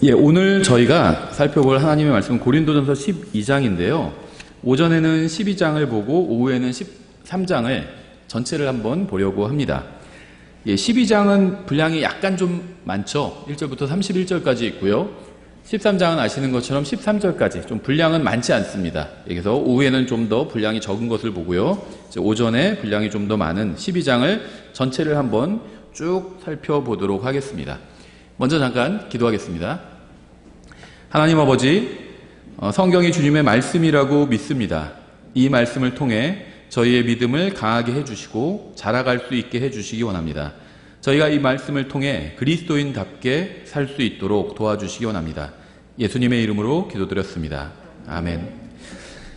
오늘 저희가 살펴볼 하나님의 말씀은 고린도전서 12장인데요. 오전에는 12장을 보고 오후에는 13장을 전체를 한번 보려고 합니다. 12장은 분량이 약간 좀 많죠. 1절부터 31절까지 있고요. 13장은 아시는 것처럼 13절까지 좀 분량은 많지 않습니다. 그래서 오후에는 좀 더 분량이 적은 것을 보고요. 오전에 분량이 좀 더 많은 12장을 전체를 한번 쭉 살펴보도록 하겠습니다. 먼저 잠깐 기도하겠습니다. 하나님 아버지, 성경이 주님의 말씀이라고 믿습니다. 이 말씀을 통해 저희의 믿음을 강하게 해주시고 자라갈 수 있게 해주시기 원합니다. 저희가 이 말씀을 통해 그리스도인답게 살 수 있도록 도와주시기 원합니다. 예수님의 이름으로 기도드렸습니다. 아멘.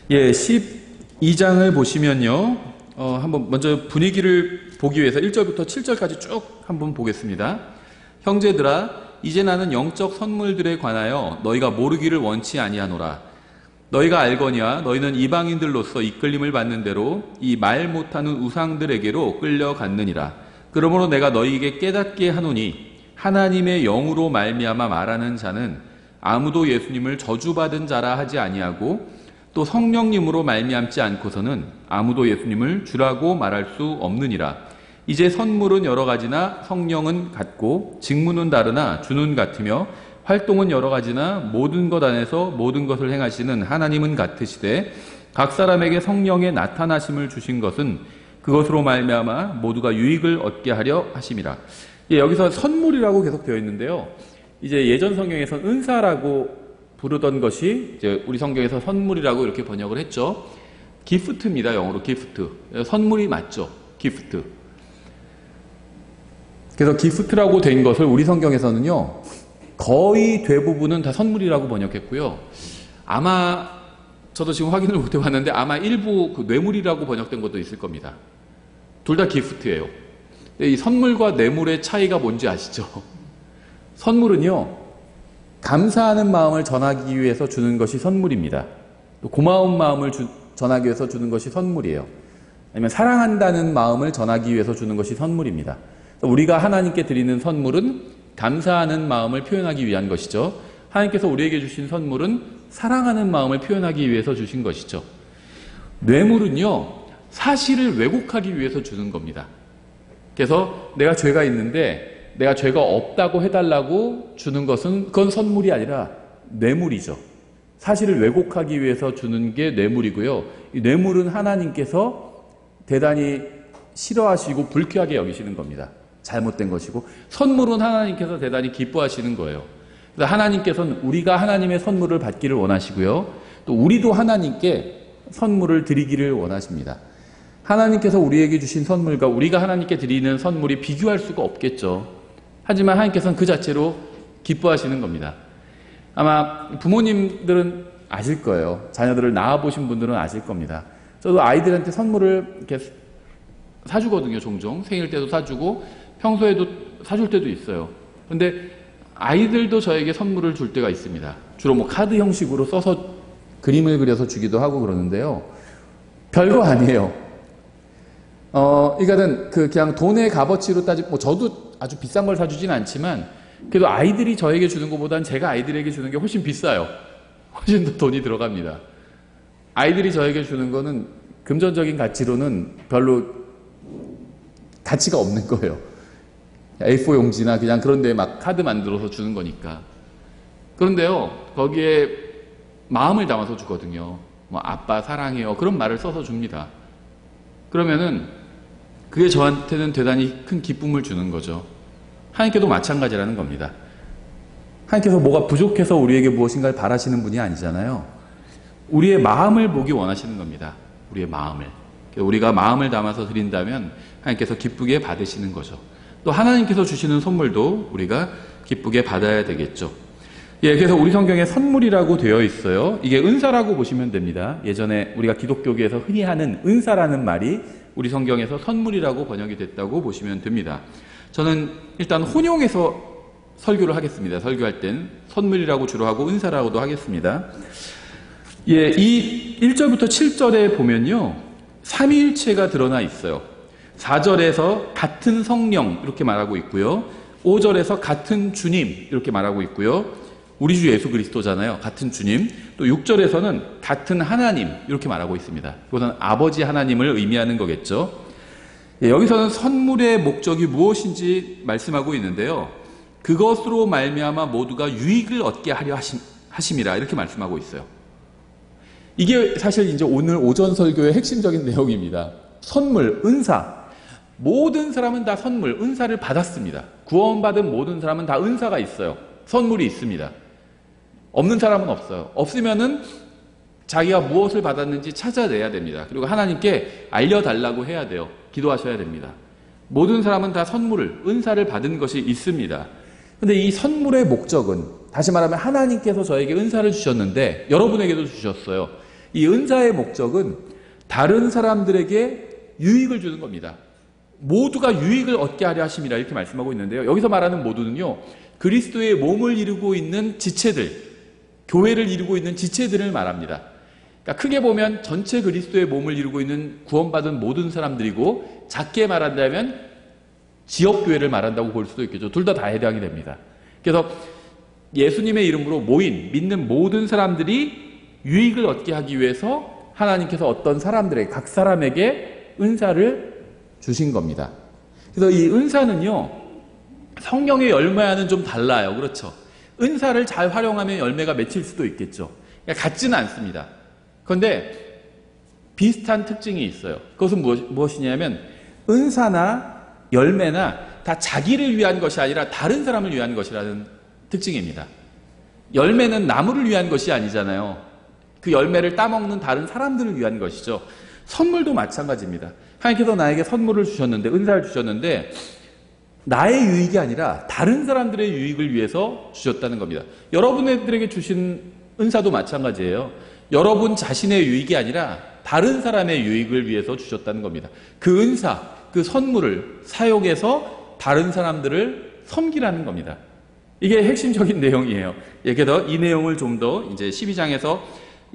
12장을 보시면요. 한번 먼저 분위기를 보기 위해서 1절부터 7절까지 쭉 한번 보겠습니다. 형제들아, 이제 나는 영적 선물들에 관하여 너희가 모르기를 원치 아니하노라. 너희가 알거니와 너희는 이방인들로서 이끌림을 받는 대로 이 말 못하는 우상들에게로 끌려갔느니라. 그러므로 내가 너희에게 깨닫게 하노니 하나님의 영으로 말미암아 말하는 자는 아무도 예수님을 저주받은 자라 하지 아니하고 또 성령님으로 말미암지 않고서는 아무도 예수님을 주라고 말할 수 없느니라. 이제 선물은 여러 가지나 성령은 같고 직무는 다르나 주는 같으며 활동은 여러 가지나 모든 것 안에서 모든 것을 행하시는 하나님은 같으시되 각 사람에게 성령의 나타나심을 주신 것은 그것으로 말미암아 모두가 유익을 얻게 하려 하심이라. 여기서 선물이라고 계속 되어 있는데요. 이제 예전 성경에서는 은사라고 부르던 것이 이제 우리 성경에서 선물이라고 이렇게 번역을 했죠. 기프트입니다. 영어로 기프트. 선물이 맞죠. 기프트. 그래서 기프트라고 된 것을 우리 성경에서는요, 거의 대부분은 다 선물이라고 번역했고요. 아마 저도 지금 확인을 못 해봤는데 아마 일부 그 뇌물이라고 번역된 것도 있을 겁니다. 둘 다 기프트예요. 이 선물과 뇌물의 차이가 뭔지 아시죠? 선물은요, 감사하는 마음을 전하기 위해서 주는 것이 선물입니다. 또 고마운 마음을 전하기 위해서 주는 것이 선물이에요. 아니면 사랑한다는 마음을 전하기 위해서 주는 것이 선물입니다. 우리가 하나님께 드리는 선물은 감사하는 마음을 표현하기 위한 것이죠. 하나님께서 우리에게 주신 선물은 사랑하는 마음을 표현하기 위해서 주신 것이죠. 뇌물은요, 사실을 왜곡하기 위해서 주는 겁니다. 그래서 내가 죄가 있는데 내가 죄가 없다고 해달라고 주는 것은 그건 선물이 아니라 뇌물이죠. 사실을 왜곡하기 위해서 주는 게 뇌물이고요. 이 뇌물은 하나님께서 대단히 싫어하시고 불쾌하게 여기시는 겁니다. 잘못된 것이고, 선물은 하나님께서 대단히 기뻐하시는 거예요. 그래서 하나님께서는 우리가 하나님의 선물을 받기를 원하시고요. 또 우리도 하나님께 선물을 드리기를 원하십니다. 하나님께서 우리에게 주신 선물과 우리가 하나님께 드리는 선물이 비교할 수가 없겠죠. 하지만 하나님께서는 그 자체로 기뻐하시는 겁니다. 아마 부모님들은 아실 거예요. 자녀들을 낳아보신 분들은 아실 겁니다. 저도 아이들한테 선물을 이렇게 사주거든요. 종종 생일 때도 사주고 평소에도 사줄 때도 있어요. 근데 아이들도 저에게 선물을 줄 때가 있습니다. 주로 뭐 카드 형식으로 써서 그림을 그려서 주기도 하고 그러는데요. 별거 아니에요. 그러니까는 그냥 돈의 값어치로 따지면, 저도 아주 비싼 걸 사주진 않지만 그래도 아이들이 저에게 주는 것보다는 제가 아이들에게 주는 게 훨씬 비싸요. 훨씬 더 돈이 들어갑니다. 아이들이 저에게 주는 거는 금전적인 가치로는 별로 가치가 없는 거예요. A4 용지나 그냥 그런 데에 막 카드 만들어서 주는 거니까. 그런데요, 거기에 마음을 담아서 주거든요. 뭐 아빠 사랑해요, 그런 말을 써서 줍니다. 그러면은 그게 저한테는 대단히 큰 기쁨을 주는 거죠. 하나님께도 마찬가지라는 겁니다. 하나님께서 뭐가 부족해서 우리에게 무엇인가를 바라시는 분이 아니잖아요. 우리의 마음을 보기 원하시는 겁니다. 우리의 마음을. 우리가 마음을 담아서 드린다면 하나님께서 기쁘게 받으시는 거죠. 또 하나님께서 주시는 선물도 우리가 기쁘게 받아야 되겠죠. 그래서 우리 성경에 선물이라고 되어 있어요. 이게 은사라고 보시면 됩니다. 예전에 우리가 기독교계에서 흔히 하는 은사라는 말이 우리 성경에서 선물이라고 번역이 됐다고 보시면 됩니다. 저는 일단 혼용해서 설교를 하겠습니다. 설교할 땐 선물이라고 주로 하고 은사라고도 하겠습니다. 이 1절부터 7절에 보면요, 삼위일체가 드러나 있어요. 4절에서 같은 성령 이렇게 말하고 있고요. 5절에서 같은 주님 이렇게 말하고 있고요. 우리 주 예수 그리스도잖아요. 같은 주님. 또 6절에서는 같은 하나님 이렇게 말하고 있습니다. 그것은 아버지 하나님을 의미하는 거겠죠. 여기서는 선물의 목적이 무엇인지 말씀하고 있는데요. 그것으로 말미암아 모두가 유익을 얻게 하려 하심이라 이렇게 말씀하고 있어요. 이게 사실 이제 오늘 오전 설교의 핵심적인 내용입니다. 선물, 은사. 모든 사람은 다 선물, 은사를 받았습니다. 구원받은 모든 사람은 다 은사가 있어요. 선물이 있습니다. 없는 사람은 없어요. 없으면은 자기가 무엇을 받았는지 찾아내야 됩니다. 그리고 하나님께 알려달라고 해야 돼요. 기도하셔야 됩니다. 모든 사람은 다 선물을, 은사를 받은 것이 있습니다. 근데 이 선물의 목적은, 다시 말하면 하나님께서 저에게 은사를 주셨는데 여러분에게도 주셨어요. 이 은사의 목적은 다른 사람들에게 유익을 주는 겁니다. 모두가 유익을 얻게 하려 하심이라 이렇게 말씀하고 있는데요. 여기서 말하는 모두는요, 그리스도의 몸을 이루고 있는 지체들, 교회를 이루고 있는 지체들을 말합니다. 그러니까 크게 보면 전체 그리스도의 몸을 이루고 있는 구원받은 모든 사람들이고, 작게 말한다면 지역교회를 말한다고 볼 수도 있겠죠. 둘 다 해당이 됩니다. 그래서 예수님의 이름으로 모인, 믿는 모든 사람들이 유익을 얻게 하기 위해서 하나님께서 어떤 사람들에게, 각 사람에게 은사를 주신 겁니다. 그래서 이 은사는요, 성령의 열매와는 좀 달라요. 그렇죠? 은사를 잘 활용하면 열매가 맺힐 수도 있겠죠. 그러니까 같지는 않습니다. 그런데 비슷한 특징이 있어요. 그것은 무엇이냐면 은사나 열매나 다 자기를 위한 것이 아니라 다른 사람을 위한 것이라는 특징입니다. 열매는 나무를 위한 것이 아니잖아요. 그 열매를 따먹는 다른 사람들을 위한 것이죠. 선물도 마찬가지입니다. 하나님께서 나에게 선물을 주셨는데, 은사를 주셨는데 나의 유익이 아니라 다른 사람들의 유익을 위해서 주셨다는 겁니다. 여러분들에게 주신 은사도 마찬가지예요. 여러분 자신의 유익이 아니라 다른 사람의 유익을 위해서 주셨다는 겁니다. 그 은사, 그 선물을 사용해서 다른 사람들을 섬기라는 겁니다. 이게 핵심적인 내용이에요. 그래서 이 내용을 좀 더 이제 12장에서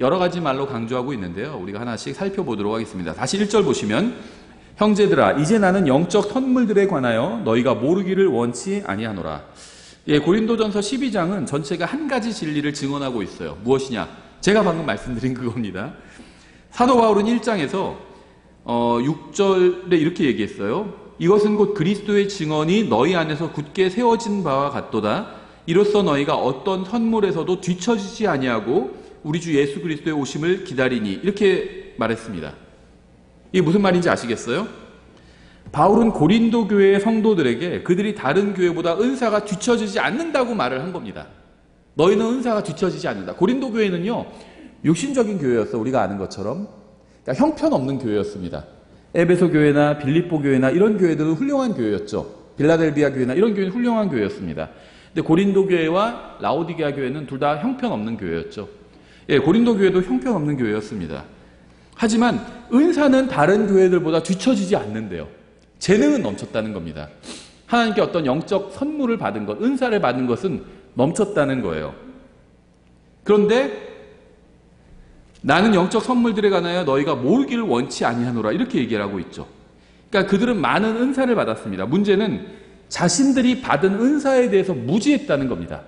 여러 가지 말로 강조하고 있는데요. 우리가 하나씩 살펴보도록 하겠습니다. 다시 1절 보시면, 형제들아 이제 나는 영적 선물들에 관하여 너희가 모르기를 원치 아니하노라. 고린도전서 12장은 전체가 한 가지 진리를 증언하고 있어요. 무엇이냐? 제가 방금 말씀드린 그겁니다. 사도 바울은 1장에서 6절에 이렇게 얘기했어요. 이것은 곧 그리스도의 증언이 너희 안에서 굳게 세워진 바와 같도다. 이로써 너희가 어떤 선물에서도 뒤처지지 아니하고 우리 주 예수 그리스도의 오심을 기다리니, 이렇게 말했습니다. 이게 무슨 말인지 아시겠어요? 바울은 고린도 교회의 성도들에게 그들이 다른 교회보다 은사가 뒤처지지 않는다고 말을 한 겁니다. 너희는 은사가 뒤처지지 않는다. 고린도 교회는요, 육신적인 교회였어. 우리가 아는 것처럼. 그러니까 형편없는 교회였습니다. 에베소 교회나 빌립보 교회나 이런 교회들은 훌륭한 교회였죠. 빌라델비아 교회나 이런 교회는 훌륭한 교회였습니다. 근데 고린도 교회와 라오디게아 교회는 둘 다 형편없는 교회였죠. 고린도 교회도 형편없는 교회였습니다. 하지만 은사는 다른 교회들보다 뒤처지지 않는데요. 재능은 넘쳤다는 겁니다. 하나님께 어떤 영적 선물을 받은 것, 은사를 받은 것은 넘쳤다는 거예요. 그런데 나는 영적 선물들에 관하여 너희가 모르기를 원치 아니하노라, 이렇게 얘기를 하고 있죠. 그러니까 그들은 많은 은사를 받았습니다. 문제는 자신들이 받은 은사에 대해서 무지했다는 겁니다.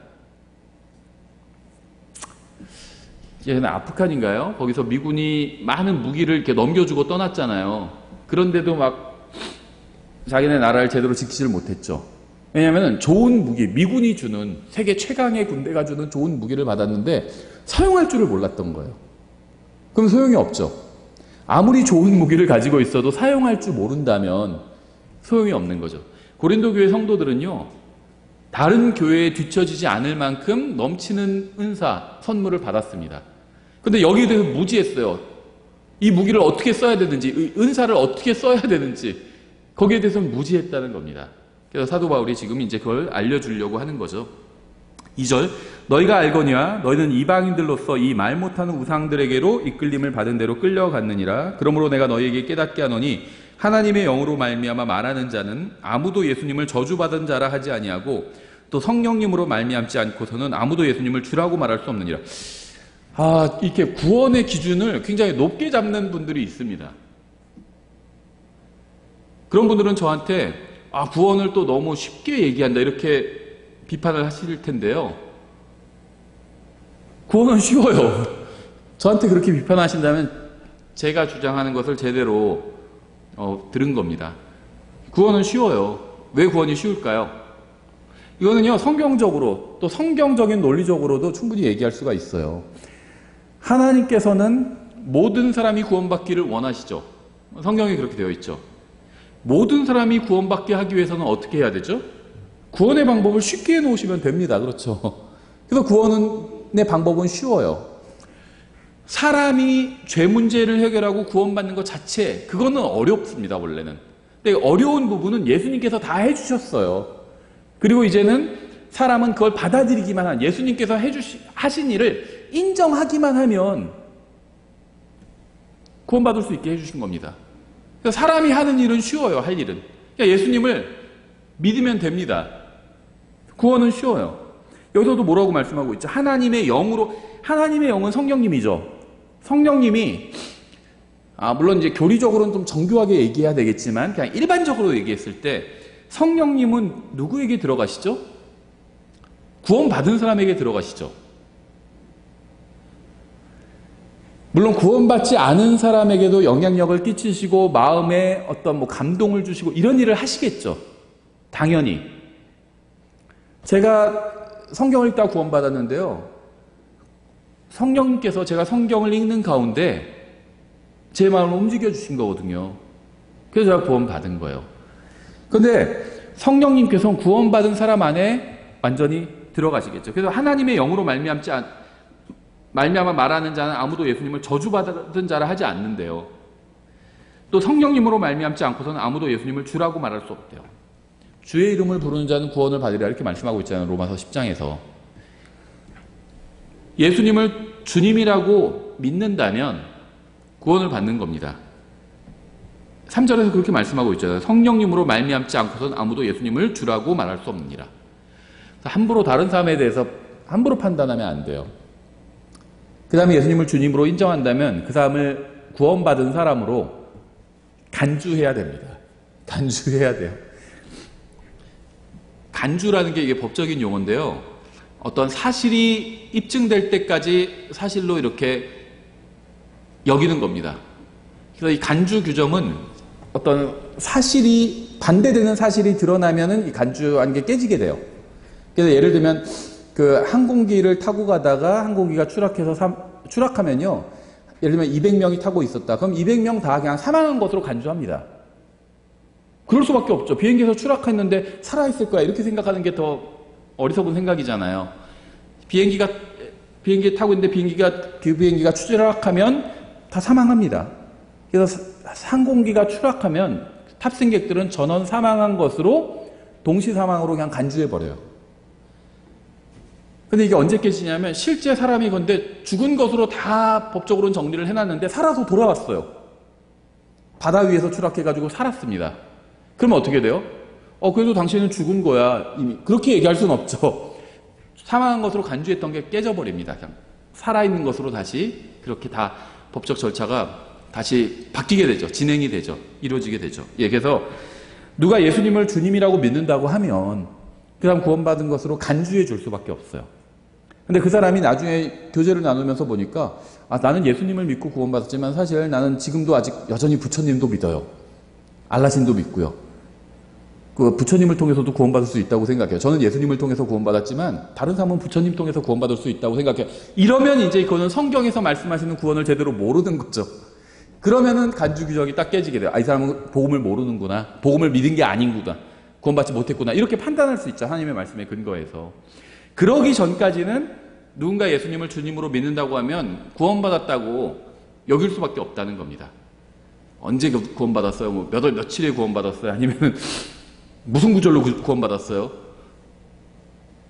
얘는 아프간인가요? 거기서 미군이 많은 무기를 이렇게 넘겨주고 떠났잖아요. 그런데도 막 자기네 나라를 제대로 지키지를 못했죠. 왜냐하면 좋은 무기, 미군이 주는, 세계 최강의 군대가 주는 좋은 무기를 받았는데 사용할 줄을 몰랐던 거예요. 그럼 소용이 없죠. 아무리 좋은 무기를 가지고 있어도 사용할 줄 모른다면 소용이 없는 거죠. 고린도 교회 성도들은요, 다른 교회에 뒤처지지 않을 만큼 넘치는 은사, 선물을 받았습니다. 근데 여기에 대해서 무지했어요. 이 무기를 어떻게 써야 되는지, 은사를 어떻게 써야 되는지, 거기에 대해서는 무지했다는 겁니다. 그래서 사도 바울이 지금 이제 그걸 알려주려고 하는 거죠. 2절, 너희가 알거니와 너희는 이방인들로서 이 말 못하는 우상들에게로 이끌림을 받은 대로 끌려갔느니라. 그러므로 내가 너희에게 깨닫게 하노니 하나님의 영으로 말미암아 말하는 자는 아무도 예수님을 저주받은 자라 하지 아니하고 또 성령님으로 말미암지 않고서는 아무도 예수님을 주라고 말할 수 없느니라. 이렇게 구원의 기준을 굉장히 높게 잡는 분들이 있습니다. 그런 분들은 저한테 구원을 또 너무 쉽게 얘기한다, 이렇게 비판을 하실 텐데요. 구원은 쉬워요. 저한테 그렇게 비판하신다면 제가 주장하는 것을 제대로 들은 겁니다. 구원은 쉬워요. 왜 구원이 쉬울까요? 이거는요, 성경적으로 또 성경적인 논리적으로도 충분히 얘기할 수가 있어요. 하나님께서는 모든 사람이 구원받기를 원하시죠. 성경에 그렇게 되어 있죠. 모든 사람이 구원받게 하기 위해서는 어떻게 해야 되죠? 구원의 방법을 쉽게 해놓으시면 됩니다. 그렇죠. 그래서 구원의 방법은 쉬워요. 사람이 죄 문제를 해결하고 구원받는 것 자체, 그거는 어렵습니다, 원래는. 근데 어려운 부분은 예수님께서 다 해주셨어요. 그리고 이제는 사람은 그걸 받아들이기만 한, 예수님께서 하신 일을 인정하기만 하면 구원받을 수 있게 해주신 겁니다. 그래서 사람이 하는 일은 쉬워요, 할 일은. 그러니까 예수님을 믿으면 됩니다. 구원은 쉬워요. 여기서도 뭐라고 말씀하고 있죠? 하나님의 영으로, 하나님의 영은 성령님이죠. 성령님이, 물론 이제 교리적으로는 좀 정교하게 얘기해야 되겠지만, 그냥 일반적으로 얘기했을 때, 성령님은 누구에게 들어가시죠? 구원받은 사람에게 들어가시죠. 물론 구원받지 않은 사람에게도 영향력을 끼치시고 마음에 어떤 감동을 주시고 이런 일을 하시겠죠. 당연히. 제가 성경을 읽다가 구원받았는데요. 성령님께서 제가 성경을 읽는 가운데 제 마음을 움직여 주신 거거든요. 그래서 제가 구원받은 거예요. 그런데 성령님께서는 구원받은 사람 안에 완전히 들어가시겠죠. 그래서 하나님의 영으로 말미암아 말하는 자는 아무도 예수님을 저주받은 자라 하지 않는데요. 또 성령님으로 말미암지 않고서는 아무도 예수님을 주라고 말할 수 없대요. 주의 이름을 부르는 자는 구원을 받으리라 이렇게 말씀하고 있잖아요. 로마서 10장에서. 예수님을 주님이라고 믿는다면 구원을 받는 겁니다. 3절에서 그렇게 말씀하고 있잖아요. 성령님으로 말미암지 않고서는 아무도 예수님을 주라고 말할 수 없느니라. 함부로 다른 사람에 대해서 함부로 판단하면 안 돼요. 그 다음에 예수님을 주님으로 인정한다면 그 사람을 구원받은 사람으로 간주해야 됩니다. 간주해야 돼요. 간주라는 게 이게 법적인 용어인데요. 어떤 사실이 입증될 때까지 사실로 이렇게 여기는 겁니다. 그래서 이 간주 규정은 어떤 사실이 반대되는 사실이 드러나면은 이 간주한 게 깨지게 돼요. 그래서 예를 들면 그 항공기를 타고 가다가 항공기가 추락하면요. 예를 들면 200명이 타고 있었다. 그럼 200명 다 그냥 사망한 것으로 간주합니다. 그럴 수밖에 없죠. 비행기에서 추락했는데 살아있을 거야. 이렇게 생각하는 게 더 어리석은 생각이잖아요. 비행기에 타고 있는데 그 비행기가 추락하면 다 사망합니다. 그래서 항공기가 추락하면 탑승객들은 전원 사망한 것으로 동시 사망으로 그냥 간주해버려요. 근데 이게 언제 깨지냐면 실제 사람이 근데 죽은 것으로 다 법적으로는 정리를 해놨는데 살아서 돌아왔어요. 바다 위에서 추락해가지고 살았습니다. 그러면 어떻게 돼요? 그래도 당신은 죽은 거야. 이미. 그렇게 얘기할 수는 없죠. 사망한 것으로 간주했던 게 깨져버립니다. 그냥 살아있는 것으로 다시 그렇게 다 법적 절차가 다시 바뀌게 되죠. 진행이 되죠. 이루어지게 되죠. 그래서 누가 예수님을 주님이라고 믿는다고 하면 그 사람 구원받은 것으로 간주해 줄 수밖에 없어요. 근데 그 사람이 나중에 교제를 나누면서 보니까 나는 예수님을 믿고 구원받았지만 사실 나는 지금도 아직 여전히 부처님도 믿어요. 알라신도 믿고요. 그 부처님을 통해서도 구원받을 수 있다고 생각해요. 저는 예수님을 통해서 구원받았지만 다른 사람은 부처님 통해서 구원받을 수 있다고 생각해요. 이러면 이제 그거는 성경에서 말씀하시는 구원을 제대로 모르는 거죠. 그러면은 간주 규정이 딱 깨지게 돼요. 이 사람은 복음을 모르는구나. 복음을 믿은 게 아닌구나. 구원받지 못했구나. 이렇게 판단할 수 있죠. 하나님의 말씀에 근거해서. 그러기 전까지는 누군가 예수님을 주님으로 믿는다고 하면 구원받았다고 여길 수밖에 없다는 겁니다. 언제 구원받았어요? 며칠에 구원받았어요? 아니면 무슨 구절로 구원받았어요?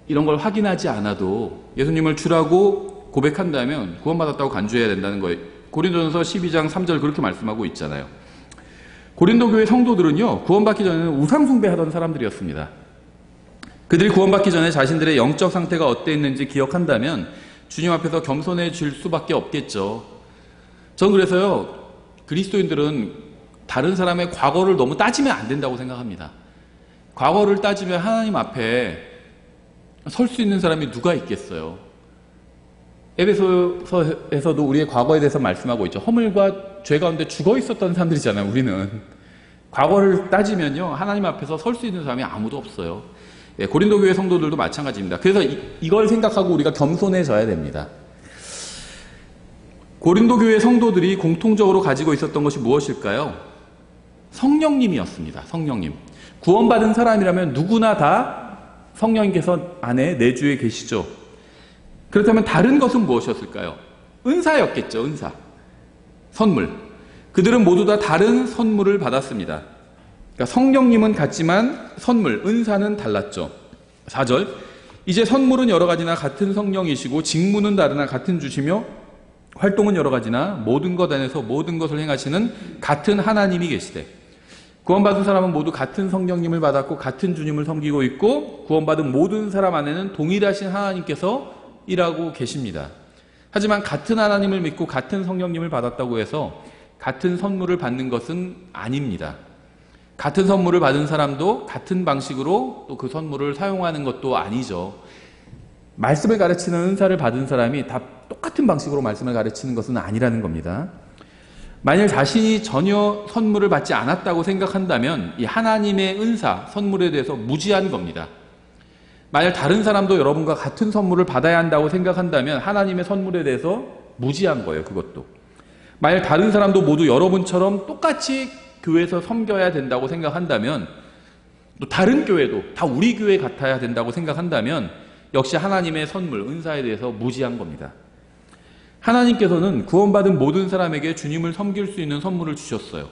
이런 걸 확인하지 않아도 예수님을 주라고 고백한다면 구원받았다고 간주해야 된다는 거예요. 고린도전서 12장 3절 그렇게 말씀하고 있잖아요. 고린도 교회 성도들은요, 구원받기 전에는 우상 숭배하던 사람들이었습니다. 그들이 구원받기 전에 자신들의 영적 상태가 어땠는지 기억한다면 주님 앞에서 겸손해질 수밖에 없겠죠. 전 그래서요, 그리스도인들은 다른 사람의 과거를 너무 따지면 안 된다고 생각합니다. 과거를 따지면 하나님 앞에 설 수 있는 사람이 누가 있겠어요? 에베소서에서도 우리의 과거에 대해서 말씀하고 있죠. 허물과 죄 가운데 죽어 있었던 사람들이잖아요. 우리는 과거를 따지면요, 하나님 앞에서 설 수 있는 사람이 아무도 없어요. 예, 고린도 교회 성도들도 마찬가지입니다. 그래서 이걸 생각하고 우리가 겸손해져야 됩니다. 고린도 교회 성도들이 공통적으로 가지고 있었던 것이 무엇일까요? 성령님이었습니다. 성령님. 구원받은 사람이라면 누구나 다 성령님께서 안에 내주에 계시죠. 그렇다면 다른 것은 무엇이었을까요? 은사였겠죠. 은사. 선물. 그들은 모두 다 다른 선물을 받았습니다. 그러니까 성령님은 같지만 선물, 은사는 달랐죠. 4절. 이제 선물은 여러 가지나 같은 성령이시고 직무는 다르나 같은 주시며 활동은 여러 가지나 모든 것 안에서 모든 것을 행하시는 같은 하나님이 계시되, 구원받은 사람은 모두 같은 성령님을 받았고 같은 주님을 섬기고 있고 구원받은 모든 사람 안에는 동일하신 하나님께서 일하고 계십니다. 하지만 같은 하나님을 믿고 같은 성령님을 받았다고 해서 같은 선물을 받는 것은 아닙니다. 같은 선물을 받은 사람도 같은 방식으로 또 그 선물을 사용하는 것도 아니죠. 말씀을 가르치는 은사를 받은 사람이 다 똑같은 방식으로 말씀을 가르치는 것은 아니라는 겁니다. 만일 자신이 전혀 선물을 받지 않았다고 생각한다면 이 하나님의 은사, 선물에 대해서 무지한 겁니다. 만약 다른 사람도 여러분과 같은 선물을 받아야 한다고 생각한다면 하나님의 선물에 대해서 무지한 거예요. 그것도. 만약 다른 사람도 모두 여러분처럼 똑같이 교회에서 섬겨야 된다고 생각한다면, 또 다른 교회도 다 우리 교회 같아야 된다고 생각한다면 역시 하나님의 선물, 은사에 대해서 무지한 겁니다. 하나님께서는 구원받은 모든 사람에게 주님을 섬길 수 있는 선물을 주셨어요.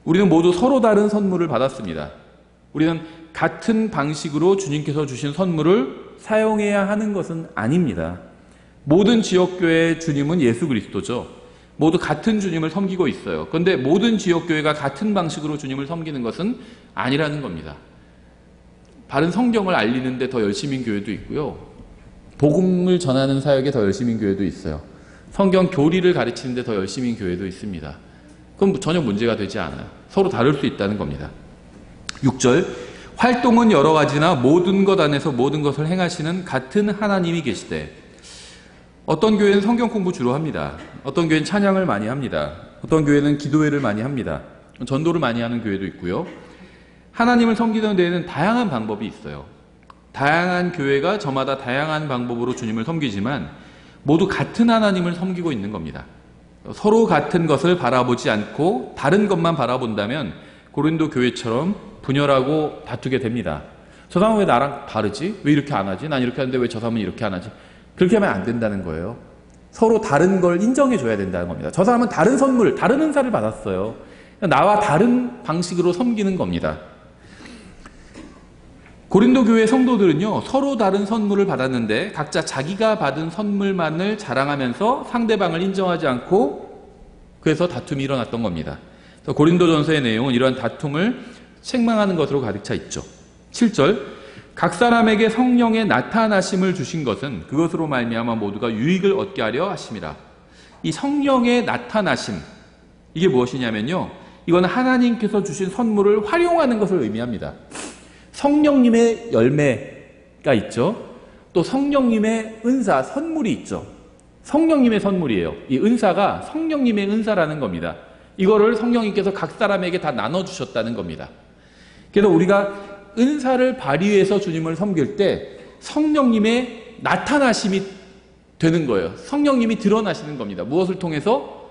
우리는 모두 서로 다른 선물을 받았습니다. 우리는 같은 방식으로 주님께서 주신 선물을 사용해야 하는 것은 아닙니다. 모든 지역교회의 주님은 예수 그리스도죠. 모두 같은 주님을 섬기고 있어요. 그런데 모든 지역교회가 같은 방식으로 주님을 섬기는 것은 아니라는 겁니다. 바른 성경을 알리는 데 더 열심인 교회도 있고요. 복음을 전하는 사역에 더 열심인 교회도 있어요. 성경 교리를 가르치는 데 더 열심인 교회도 있습니다. 그럼 전혀 문제가 되지 않아요. 서로 다를 수 있다는 겁니다. 6절. 활동은 여러 가지나 모든 것 안에서 모든 것을 행하시는 같은 하나님이 계시되, 어떤 교회는 성경 공부 주로 합니다. 어떤 교회는 찬양을 많이 합니다. 어떤 교회는 기도회를 많이 합니다. 전도를 많이 하는 교회도 있고요. 하나님을 섬기는 데에는 다양한 방법이 있어요. 다양한 교회가 저마다 다양한 방법으로 주님을 섬기지만 모두 같은 하나님을 섬기고 있는 겁니다. 서로 같은 것을 바라보지 않고 다른 것만 바라본다면 고린도 교회처럼 분열하고 다투게 됩니다. 저 사람은 왜 나랑 다르지? 왜 이렇게 안 하지? 난 이렇게 하는데 왜 저 사람은 이렇게 안 하지? 그렇게 하면 안 된다는 거예요. 서로 다른 걸 인정해 줘야 된다는 겁니다. 저 사람은 다른 선물, 다른 은사를 받았어요. 나와 다른 방식으로 섬기는 겁니다. 고린도 교회 성도들은요, 서로 다른 선물을 받았는데 각자 자기가 받은 선물만을 자랑하면서 상대방을 인정하지 않고 그래서 다툼이 일어났던 겁니다. 그래서 고린도전서의 내용은 이러한 다툼을 책망하는 것으로 가득 차 있죠. 7절. 각 사람에게 성령의 나타나심을 주신 것은 그것으로 말미암아 모두가 유익을 얻게 하려 하심이라. 이 성령의 나타나심, 이게 무엇이냐면요, 이건 하나님께서 주신 선물을 활용하는 것을 의미합니다. 성령님의 열매가 있죠. 또 성령님의 은사, 선물이 있죠. 성령님의 선물이에요. 이 은사가 성령님의 은사라는 겁니다. 이거를 성령님께서 각 사람에게 다 나눠주셨다는 겁니다. 그래서 우리가 은사를 발휘해서 주님을 섬길 때 성령님의 나타나심이 되는 거예요. 성령님이 드러나시는 겁니다. 무엇을 통해서?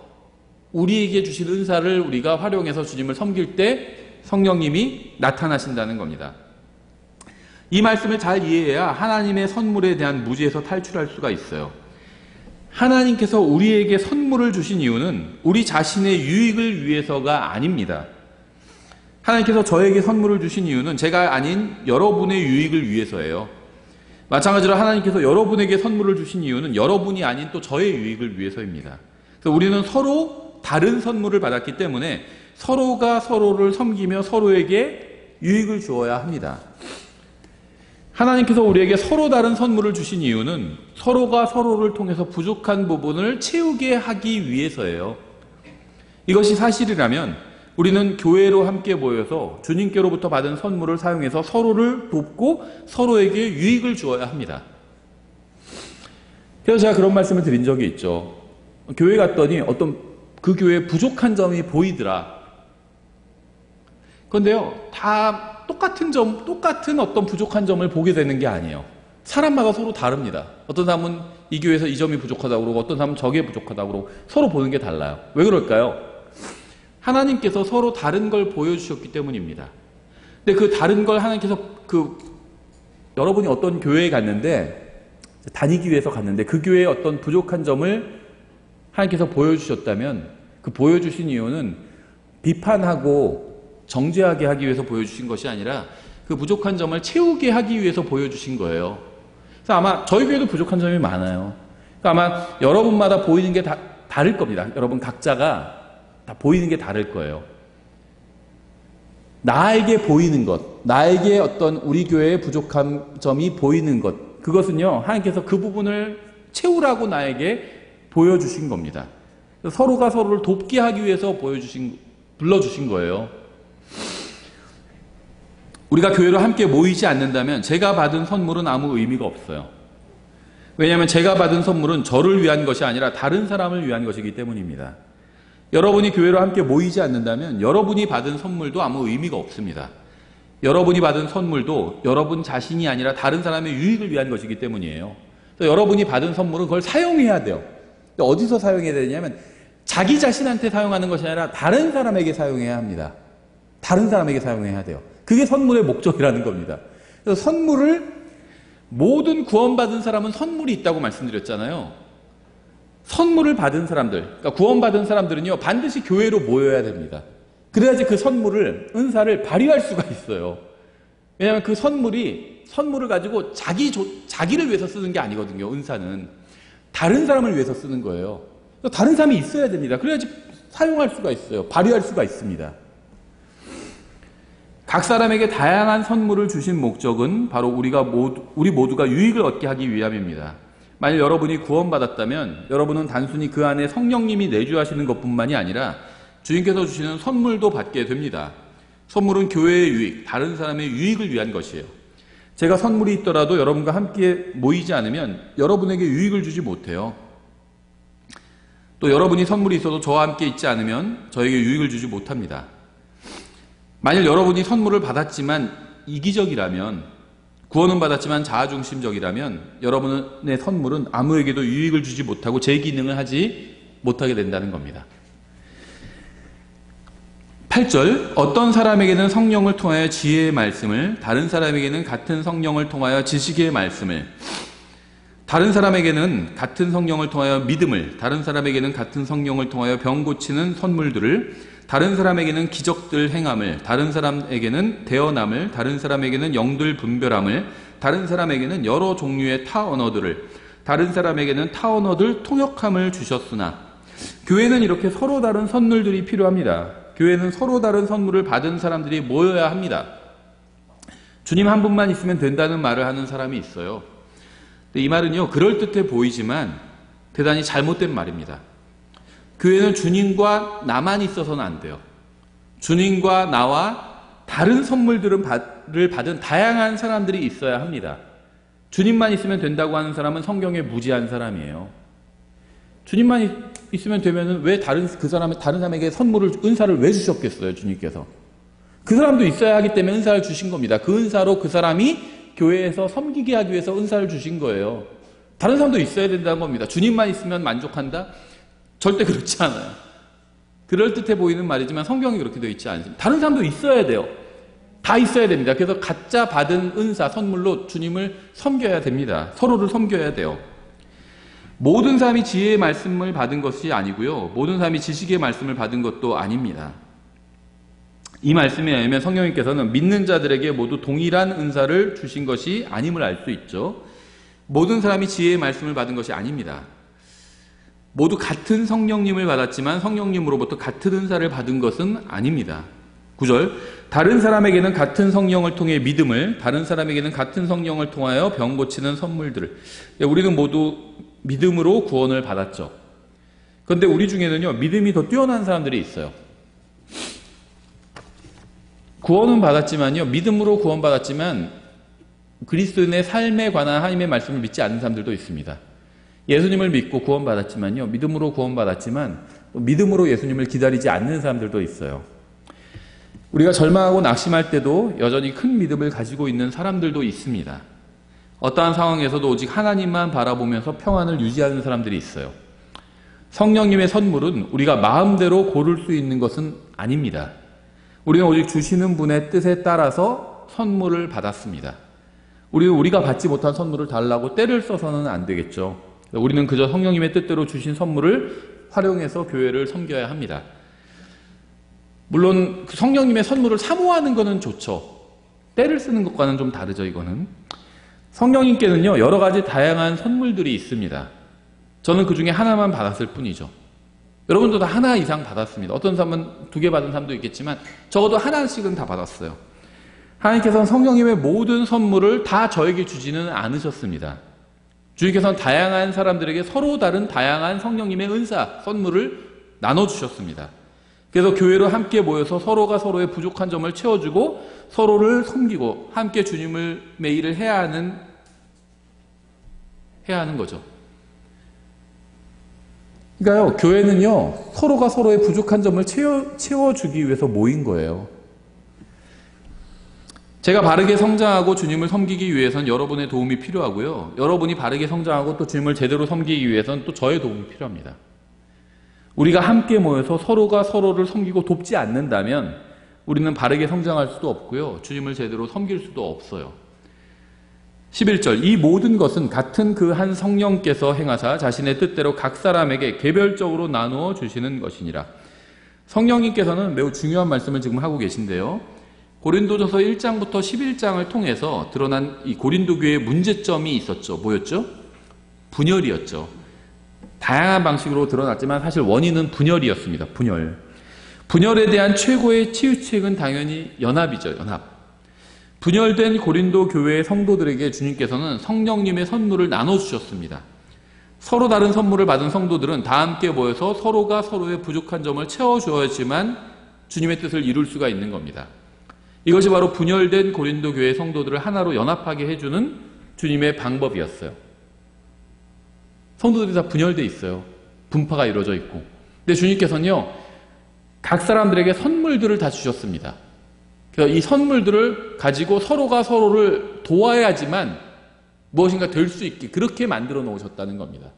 우리에게 주신 은사를 우리가 활용해서 주님을 섬길 때 성령님이 나타나신다는 겁니다. 이 말씀을 잘 이해해야 하나님의 선물에 대한 무지에서 탈출할 수가 있어요. 하나님께서 우리에게 선물을 주신 이유는 우리 자신의 유익을 위해서가 아닙니다. 하나님께서 저에게 선물을 주신 이유는 제가 아닌 여러분의 유익을 위해서예요. 마찬가지로 하나님께서 여러분에게 선물을 주신 이유는 여러분이 아닌 또 저의 유익을 위해서입니다. 그래서 우리는 서로 다른 선물을 받았기 때문에 서로가 서로를 섬기며 서로에게 유익을 주어야 합니다. 하나님께서 우리에게 서로 다른 선물을 주신 이유는 서로가 서로를 통해서 부족한 부분을 채우게 하기 위해서예요. 이것이 사실이라면 우리는 교회로 함께 모여서 주님께로부터 받은 선물을 사용해서 서로를 돕고 서로에게 유익을 주어야 합니다. 그래서 제가 그런 말씀을 드린 적이 있죠. 교회 갔더니 어떤 그 교회에 부족한 점이 보이더라. 그런데요, 다 똑같은 어떤 부족한 점을 보게 되는 게 아니에요. 사람마다 서로 다릅니다. 어떤 사람은 이 교회에서 이 점이 부족하다고 그러고 어떤 사람은 저게 부족하다고 그러고 서로 보는 게 달라요. 왜 그럴까요? 하나님께서 서로 다른 걸 보여주셨기 때문입니다. 근데 그 다른 걸 하나님께서 여러분이 어떤 교회에 갔는데 다니기 위해서 갔는데 그 교회의 어떤 부족한 점을 하나님께서 보여주셨다면 그 보여주신 이유는 비판하고 정죄하게 하기 위해서 보여주신 것이 아니라 그 부족한 점을 채우게 하기 위해서 보여주신 거예요. 그래서 아마 저희 교회도 부족한 점이 많아요. 그러니까 아마 여러분마다 보이는 게 다 다를 겁니다. 여러분 각자가 다 보이는 게 다를 거예요. 나에게 보이는 것, 나에게 어떤 우리 교회의 부족한 점이 보이는 것, 그것은요, 하나님께서 그 부분을 채우라고 나에게 보여주신 겁니다. 서로가 서로를 돕게 하기 위해서 불러주신 거예요. 우리가 교회로 함께 모이지 않는다면 제가 받은 선물은 아무 의미가 없어요. 왜냐하면 제가 받은 선물은 저를 위한 것이 아니라 다른 사람을 위한 것이기 때문입니다. 여러분이 교회로 함께 모이지 않는다면 여러분이 받은 선물도 아무 의미가 없습니다. 여러분이 받은 선물도 여러분 자신이 아니라 다른 사람의 유익을 위한 것이기 때문이에요. 여러분이 받은 선물은 그걸 사용해야 돼요. 어디서 사용해야 되냐면 자기 자신한테 사용하는 것이 아니라 다른 사람에게 사용해야 합니다. 다른 사람에게 사용해야 돼요. 그게 선물의 목적이라는 겁니다. 그래서 선물을 모든 구원받은 사람은 선물이 있다고 말씀드렸잖아요. 선물을 받은 사람들, 그러니까 구원받은 사람들은요, 반드시 교회로 모여야 됩니다. 그래야지 그 은사를 발휘할 수가 있어요. 왜냐하면 그 선물을 가지고 자기를 위해서 쓰는 게 아니거든요, 은사는. 다른 사람을 위해서 쓰는 거예요. 다른 사람이 있어야 됩니다. 그래야지 사용할 수가 있어요. 발휘할 수가 있습니다. 각 사람에게 다양한 선물을 주신 목적은 바로 우리 모두가 유익을 얻게 하기 위함입니다. 만일 여러분이 구원받았다면 여러분은 단순히 그 안에 성령님이 내주하시는 것뿐만이 아니라 주님께서 주시는 선물도 받게 됩니다. 선물은 교회의 유익, 다른 사람의 유익을 위한 것이에요. 제가 선물이 있더라도 여러분과 함께 모이지 않으면 여러분에게 유익을 주지 못해요. 또 여러분이 선물이 있어도 저와 함께 있지 않으면 저에게 유익을 주지 못합니다. 만일 여러분이 선물을 받았지만 이기적이라면, 구원은 받았지만 자아중심적이라면 여러분의 선물은 아무에게도 유익을 주지 못하고 제 기능을 하지 못하게 된다는 겁니다. 8절, 어떤 사람에게는 성령을 통하여 지혜의 말씀을, 다른 사람에게는 같은 성령을 통하여 지식의 말씀을, 다른 사람에게는 같은 성령을 통하여 믿음을, 다른 사람에게는 같은 성령을 통하여 병 고치는 선물들을, 다른 사람에게는 기적들 행함을, 다른 사람에게는 대언함을, 다른 사람에게는 영들 분별함을, 다른 사람에게는 여러 종류의 타 언어들을, 다른 사람에게는 타 언어들 통역함을 주셨으나, 교회는 이렇게 서로 다른 선물들이 필요합니다. 교회는 서로 다른 선물을 받은 사람들이 모여야 합니다. 주님 한 분만 있으면 된다는 말을 하는 사람이 있어요. 근데 이 말은요, 그럴듯해 보이지만 대단히 잘못된 말입니다. 교회는 주님과 나만 있어서는 안 돼요. 주님과 나와 다른 선물들을 받은 다양한 사람들이 있어야 합니다. 주님만 있으면 된다고 하는 사람은 성경에 무지한 사람이에요. 주님만 있으면 되면은 왜 다른 사람에게 은사를 왜 주셨겠어요, 주님께서? 그 사람도 있어야 하기 때문에 은사를 주신 겁니다. 그 은사로 그 사람이 교회에서 섬기게 하기 위해서 은사를 주신 거예요. 다른 사람도 있어야 된다는 겁니다. 주님만 있으면 만족한다? 절대 그렇지 않아요. 그럴듯해 보이는 말이지만 성경이 그렇게 되어 있지 않습니다. 다른 사람도 있어야 돼요. 다 있어야 됩니다. 그래서 각자 받은 은사, 선물로 주님을 섬겨야 됩니다. 서로를 섬겨야 돼요. 모든 사람이 지혜의 말씀을 받은 것이 아니고요, 모든 사람이 지식의 말씀을 받은 것도 아닙니다. 이 말씀에 의하면 성령님께서는 믿는 자들에게 모두 동일한 은사를 주신 것이 아님을 알 수 있죠. 모든 사람이 지혜의 말씀을 받은 것이 아닙니다. 모두 같은 성령님을 받았지만 성령님으로부터 같은 은사를 받은 것은 아닙니다. 9절, 다른 사람에게는 같은 성령을 통해 믿음을, 다른 사람에게는 같은 성령을 통하여 병 고치는 선물들을. 우리는 모두 믿음으로 구원을 받았죠. 그런데 우리 중에는요, 믿음이 더 뛰어난 사람들이 있어요. 구원은 받았지만요, 믿음으로 구원받았지만 그리스도인의 삶에 관한 하나님의 말씀을 믿지 않는 사람들도 있습니다. 예수님을 믿고 구원받았지만요. 믿음으로 구원받았지만 또 믿음으로 예수님을 기다리지 않는 사람들도 있어요. 우리가 절망하고 낙심할 때도 여전히 큰 믿음을 가지고 있는 사람들도 있습니다. 어떠한 상황에서도 오직 하나님만 바라보면서 평안을 유지하는 사람들이 있어요. 성령님의 선물은 우리가 마음대로 고를 수 있는 것은 아닙니다. 우리는 오직 주시는 분의 뜻에 따라서 선물을 받았습니다. 우리는 우리가 받지 못한 선물을 달라고 때를 써서는 안 되겠죠. 우리는 그저 성령님의 뜻대로 주신 선물을 활용해서 교회를 섬겨야 합니다. 물론 그 성령님의 선물을 사모하는 것은 좋죠. 때를 쓰는 것과는 좀 다르죠, 이거는. 성령님께는요, 여러 가지 다양한 선물들이 있습니다. 저는 그 중에 하나만 받았을 뿐이죠. 여러분도 다 하나 이상 받았습니다. 어떤 사람은 2개 받은 사람도 있겠지만 적어도 하나씩은 다 받았어요. 하나님께서는 성령님의 모든 선물을 다 저에게 주지는 않으셨습니다. 주님께서는 다양한 사람들에게 서로 다른 다양한 성령님의 은사, 선물을 나눠주셨습니다. 그래서 교회로 함께 모여서 서로가 서로의 부족한 점을 채워주고 서로를 섬기고 함께 주님을 매일을 해야 하는 거죠. 그러니까요, 교회는요, 서로가 서로의 부족한 점을 채워주기 위해서 모인 거예요. 제가 바르게 성장하고 주님을 섬기기 위해서는 여러분의 도움이 필요하고요. 여러분이 바르게 성장하고 또 주님을 제대로 섬기기 위해서는 또 저의 도움이 필요합니다. 우리가 함께 모여서 서로가 서로를 섬기고 돕지 않는다면 우리는 바르게 성장할 수도 없고요. 주님을 제대로 섬길 수도 없어요. 11절, 이 모든 것은 같은 그 한 성령께서 행하사 자신의 뜻대로 각 사람에게 개별적으로 나누어 주시는 것이니라. 성령님께서는 매우 중요한 말씀을 지금 하고 계신데요. 고린도전서 1장부터 11장을 통해서 드러난 이 고린도 교회의 문제점이 있었죠. 뭐였죠? 분열이었죠. 다양한 방식으로 드러났지만 사실 원인은 분열이었습니다. 분열에 대한 최고의 치유책은 당연히 연합이죠. 연합. 분열된 고린도 교회의 성도들에게 주님께서는 성령님의 선물을 나눠주셨습니다. 서로 다른 선물을 받은 성도들은 다 함께 모여서 서로가 서로의 부족한 점을 채워줘야지만 주님의 뜻을 이룰 수가 있는 겁니다. 이것이 바로 분열된 고린도 교회의 성도들을 하나로 연합하게 해주는 주님의 방법이었어요. 성도들이 다 분열되어 있어요. 분파가 이루어져 있고. 근데 주님께서는요, 각 사람들에게 선물들을 다 주셨습니다. 그래서 이 선물들을 가지고 서로가 서로를 도와야지만 무엇인가 될 수 있게 그렇게 만들어 놓으셨다는 겁니다.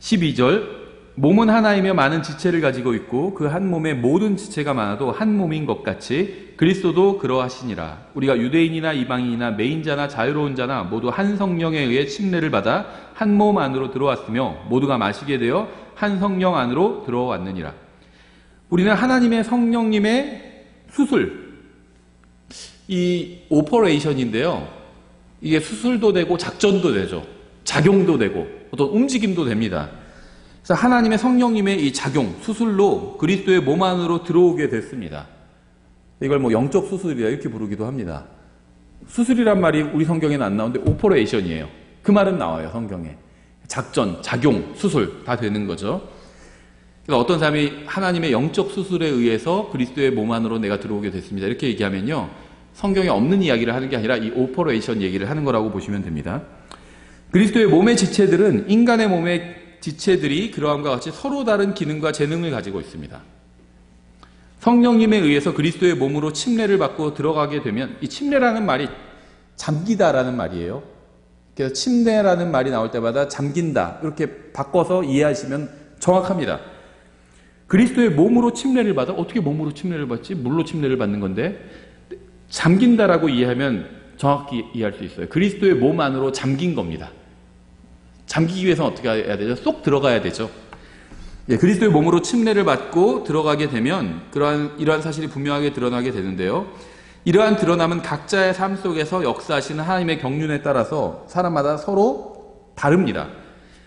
12절, 몸은 하나이며 많은 지체를 가지고 있고 그 한 몸에 모든 지체가 많아도 한 몸인 것 같이 그리스도도 그러하시니라. 우리가 유대인이나 이방인이나 매인자나 자유로운 자나 모두 한 성령에 의해 침례를 받아 한 몸 안으로 들어왔으며 모두가 마시게 되어 한 성령 안으로 들어왔느니라. 우리는 하나님의 성령님의 수술, 이 오퍼레이션인데요. 이게 수술도 되고 작전도 되죠. 작용도 되고 어떤 움직임도 됩니다. 그래서 하나님의 성령님의 이 작용, 수술로 그리스도의 몸 안으로 들어오게 됐습니다. 이걸 뭐 영적 수술이라 이렇게 부르기도 합니다. 수술이란 말이 우리 성경에는 안 나오는데 오퍼레이션이에요. 그 말은 나와요, 성경에. 작전, 작용, 수술 다 되는 거죠. 그러니까 어떤 사람이 하나님의 영적 수술에 의해서 그리스도의 몸 안으로 내가 들어오게 됐습니다. 이렇게 얘기하면요, 성경에 없는 이야기를 하는 게 아니라 이 오퍼레이션 얘기를 하는 거라고 보시면 됩니다. 그리스도의 몸의 지체들은 인간의 몸의 지체들이 그러함과 같이 서로 다른 기능과 재능을 가지고 있습니다. 성령님에 의해서 그리스도의 몸으로 침례를 받고 들어가게 되면, 이 침례라는 말이 잠기다라는 말이에요. 그래서 침례라는 말이 나올 때마다 잠긴다 이렇게 바꿔서 이해하시면 정확합니다. 그리스도의 몸으로 침례를 받아, 어떻게 몸으로 침례를 받지? 물로 침례를 받는 건데, 잠긴다라고 이해하면 정확히 이해할 수 있어요. 그리스도의 몸 안으로 잠긴 겁니다. 잠기기 위해서는 어떻게 해야 되죠? 쏙 들어가야 되죠. 예, 그리스도의 몸으로 침례를 받고 들어가게 되면 이러한 사실이 분명하게 드러나게 되는데요. 이러한 드러남은 각자의 삶 속에서 역사하시는 하나님의 경륜에 따라서 사람마다 서로 다릅니다.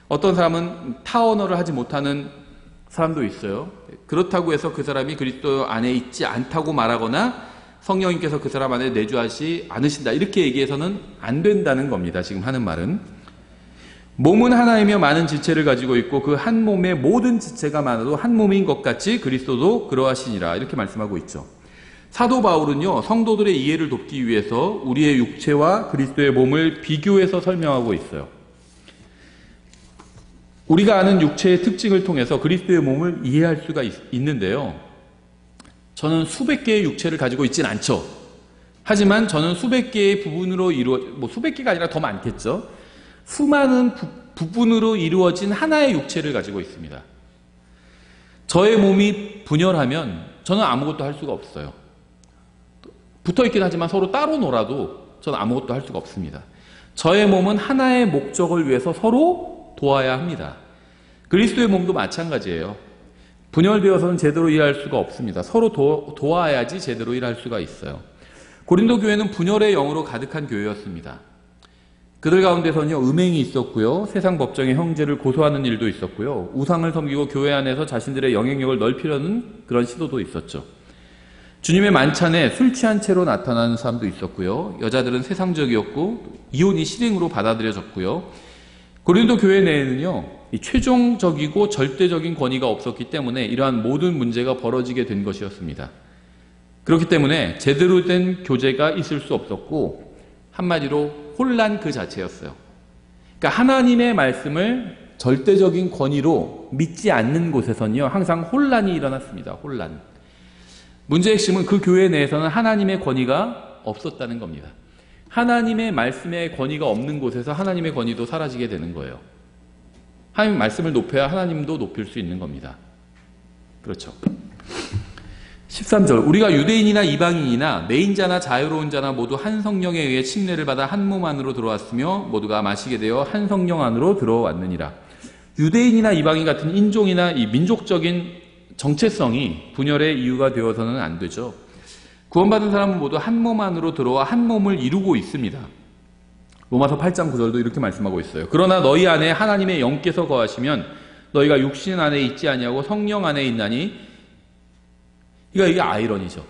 어떤 사람은 타 언어를 하지 못하는 사람도 있어요. 그렇다고 해서 그 사람이 그리스도 안에 있지 않다고 말하거나 성령님께서 그 사람 안에 내주하지 않으신다 이렇게 얘기해서는 안 된다는 겁니다. 지금 하는 말은. 몸은 하나이며 많은 지체를 가지고 있고 그 한 몸의 모든 지체가 많아도 한 몸인 것 같이 그리스도도 그러하시니라 이렇게 말씀하고 있죠. 사도 바울은요, 성도들의 이해를 돕기 위해서 우리의 육체와 그리스도의 몸을 비교해서 설명하고 있어요. 우리가 아는 육체의 특징을 통해서 그리스도의 몸을 이해할 수가 있는데요. 저는 수백 개의 육체를 가지고 있진 않죠. 하지만 저는 수백 개의 부분으로 수백 개가 아니라 더 많겠죠. 수많은 부분으로 이루어진 하나의 육체를 가지고 있습니다. 저의 몸이 분열하면 저는 아무것도 할 수가 없어요. 붙어있긴 하지만 서로 따로 놀아도 저는 아무것도 할 수가 없습니다. 저의 몸은 하나의 목적을 위해서 서로 도와야 합니다. 그리스도의 몸도 마찬가지예요. 분열되어서는 제대로 일할 수가 없습니다. 서로 도와야지 제대로 일할 수가 있어요. 고린도 교회는 분열의 영으로 가득한 교회였습니다. 그들 가운데서는요, 음행이 있었고요, 세상 법정의 형제를 고소하는 일도 있었고요, 우상을 섬기고 교회 안에서 자신들의 영향력을 넓히려는 그런 시도도 있었죠. 주님의 만찬에 술 취한 채로 나타나는 사람도 있었고요, 여자들은 세상적이었고 이혼이 실행으로 받아들여졌고요. 고린도 교회 내에는요, 이 최종적이고 절대적인 권위가 없었기 때문에 이러한 모든 문제가 벌어지게 된 것이었습니다. 그렇기 때문에 제대로 된 교제가 있을 수 없었고, 한마디로 혼란 그 자체였어요. 그러니까 하나님의 말씀을 절대적인 권위로 믿지 않는 곳에서는요, 항상 혼란이 일어났습니다. 혼란. 문제의 핵심은 그 교회 내에서는 하나님의 권위가 없었다는 겁니다. 하나님의 말씀의 권위가 없는 곳에서 하나님의 권위도 사라지게 되는 거예요. 하나님 말씀을 높여야 하나님도 높일 수 있는 겁니다. 그렇죠. 13절, 우리가 유대인이나 이방인이나 매인자나 자유로운 자나 모두 한 성령에 의해 침례를 받아 한 몸 안으로 들어왔으며 모두가 마시게 되어 한 성령 안으로 들어왔느니라. 유대인이나 이방인 같은 인종이나 이 민족적인 정체성이 분열의 이유가 되어서는 안 되죠. 구원받은 사람은 모두 한 몸 안으로 들어와 한 몸을 이루고 있습니다. 로마서 8장 9절도 이렇게 말씀하고 있어요. 그러나 너희 안에 하나님의 영께서 거하시면 너희가 육신 안에 있지 아니하고 성령 안에 있나니, 이게 아이러니죠.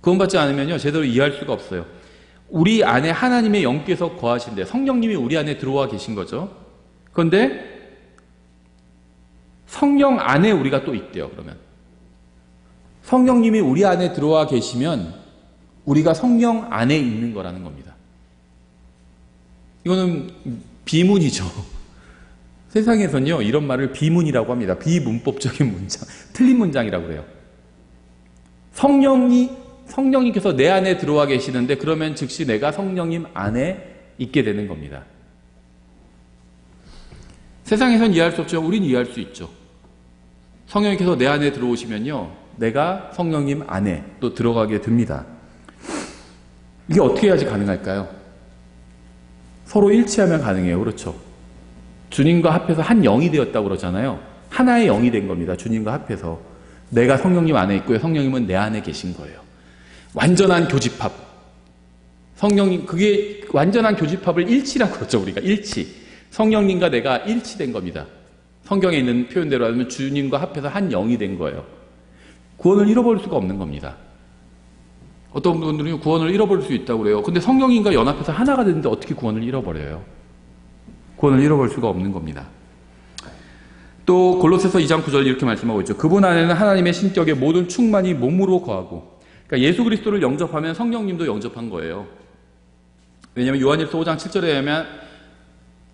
구원받지 않으면요, 제대로 이해할 수가 없어요. 우리 안에 하나님의 영께서 거하신데, 성령님이 우리 안에 들어와 계신 거죠. 그런데 성령 안에 우리가 또 있대요. 그러면 성령님이 우리 안에 들어와 계시면 우리가 성령 안에 있는 거라는 겁니다. 이거는 비문이죠. 세상에서는요, 이런 말을 비문이라고 합니다. 비문법적인 문장, 틀린 문장이라고 그래요. 성령님께서 내 안에 들어와 계시는데, 그러면 즉시 내가 성령님 안에 있게 되는 겁니다. 세상에서는 이해할 수 없지만 우리는 이해할 수 있죠. 성령님께서 내 안에 들어오시면요, 내가 성령님 안에 또 들어가게 됩니다. 이게 어떻게 해야지 가능할까요? 서로 일치하면 가능해요. 그렇죠? 주님과 합해서 한 영이 되었다고 그러잖아요. 하나의 영이 된 겁니다. 주님과 합해서. 내가 성령님 안에 있고요, 성령님은 내 안에 계신 거예요. 완전한 교집합. 성령님, 그게 완전한 교집합을 일치라고 그러죠. 우리가 일치. 성령님과 내가 일치된 겁니다. 성경에 있는 표현대로 하면 주님과 합해서 한 영이 된 거예요. 구원을 잃어버릴 수가 없는 겁니다. 어떤 분들은 구원을 잃어버릴 수 있다고 그래요. 근데 성령님과 연합해서 하나가 됐는데 어떻게 구원을 잃어버려요? 구원을 잃어버릴 수가 없는 겁니다. 또 골로새서 2장 9절 이렇게 말씀하고 있죠. 그분 안에는 하나님의 신격의 모든 충만이 몸으로 거하고, 그러니까 예수 그리스도를 영접하면 성령님도 영접한 거예요. 왜냐하면 요한일서 5장 7절에 보면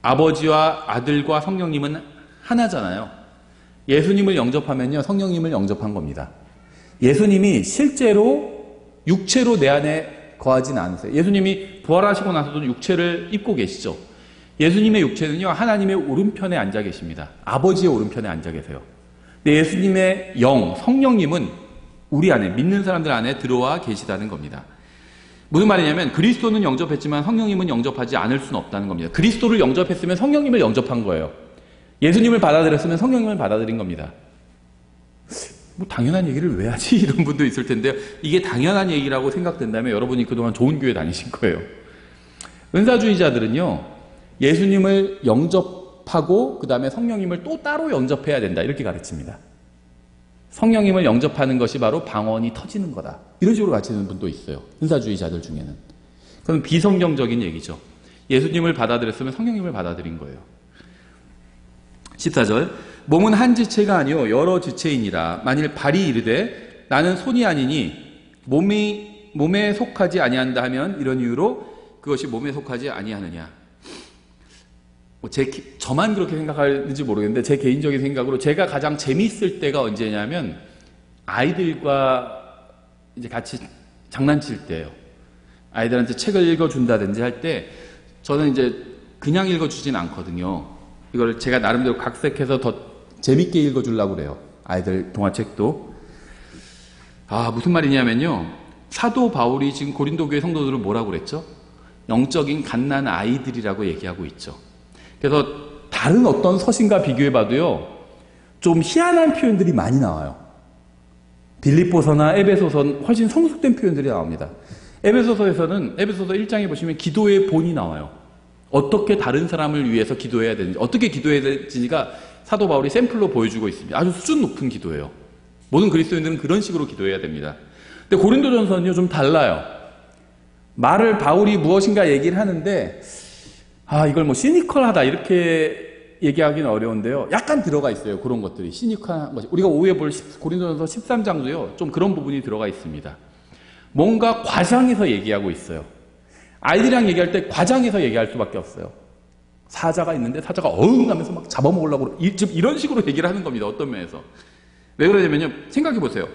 아버지와 아들과 성령님은 하나잖아요. 예수님을 영접하면요, 성령님을 영접한 겁니다. 예수님이 실제로 육체로 내 안에 거하진 않으세요. 예수님이 부활하시고 나서도 육체를 입고 계시죠. 예수님의 육체는요, 하나님의 오른편에 앉아 계십니다. 아버지의 오른편에 앉아 계세요. 근데 예수님의 영, 성령님은 우리 안에, 믿는 사람들 안에 들어와 계시다는 겁니다. 무슨 말이냐면, 그리스도는 영접했지만 성령님은 영접하지 않을 수는 없다는 겁니다. 그리스도를 영접했으면 성령님을 영접한 거예요. 예수님을 받아들였으면 성령님을 받아들인 겁니다. 뭐 당연한 얘기를 왜 하지? 이런 분도 있을 텐데요. 이게 당연한 얘기라고 생각된다면 여러분이 그동안 좋은 교회 다니신 거예요. 은사주의자들은요, 예수님을 영접하고 그 다음에 성령님을 또 따로 영접해야 된다, 이렇게 가르칩니다. 성령님을 영접하는 것이 바로 방언이 터지는 거다, 이런 식으로 가르치는 분도 있어요. 은사주의자들 중에는. 그건 비성경적인 얘기죠. 예수님을 받아들였으면 성령님을 받아들인 거예요. 14절, 몸은 한 지체가 아니요 여러 지체이니라. 만일 발이 이르되 나는 손이 아니니 몸에 속하지 아니한다 하면 이런 이유로 그것이 몸에 속하지 아니하느냐. 저만 그렇게 생각하는지 모르겠는데 제 개인적인 생각으로 제가 가장 재미있을 때가 언제냐면 아이들과 이제 같이 장난칠 때예요. 아이들한테 책을 읽어준다든지 할 때 저는 이제 그냥 읽어주진 않거든요. 이걸 제가 나름대로 각색해서 더 재밌게 읽어주려고 그래요. 아이들 동화책도. 무슨 말이냐면요. 사도 바울이 지금 고린도 교회 성도들을 뭐라고 그랬죠? 영적인 갓난 아이들이라고 얘기하고 있죠. 그래서 다른 어떤 서신과 비교해봐도요. 좀 희한한 표현들이 많이 나와요. 빌립보서나 에베소서는 훨씬 성숙된 표현들이 나옵니다. 에베소서에서는 에베소서 1장에 보시면 기도의 본이 나와요. 어떻게 다른 사람을 위해서 기도해야 되는지, 어떻게 기도해야 되는지가 사도 바울이 샘플로 보여주고 있습니다. 아주 수준 높은 기도예요. 모든 그리스도인들은 그런 식으로 기도해야 됩니다. 근데 고린도전서는요 좀 달라요. 말을 바울이 무엇인가 얘기를 하는데 이걸 뭐 시니컬하다 이렇게 얘기하기는 어려운데요. 약간 들어가 있어요. 그런 것들이 시니컬한 것이. 우리가 오후에 볼 고린도전서 13장도요 좀 그런 부분이 들어가 있습니다. 뭔가 과장해서 얘기하고 있어요. 아이들이랑 얘기할 때 과장해서 얘기할 수밖에 없어요. 사자가 있는데 사자가 어흥 하면서 막 잡아먹으려고 이런 식으로 얘기를 하는 겁니다. 어떤 면에서. 왜 그러냐면요. 생각해 보세요.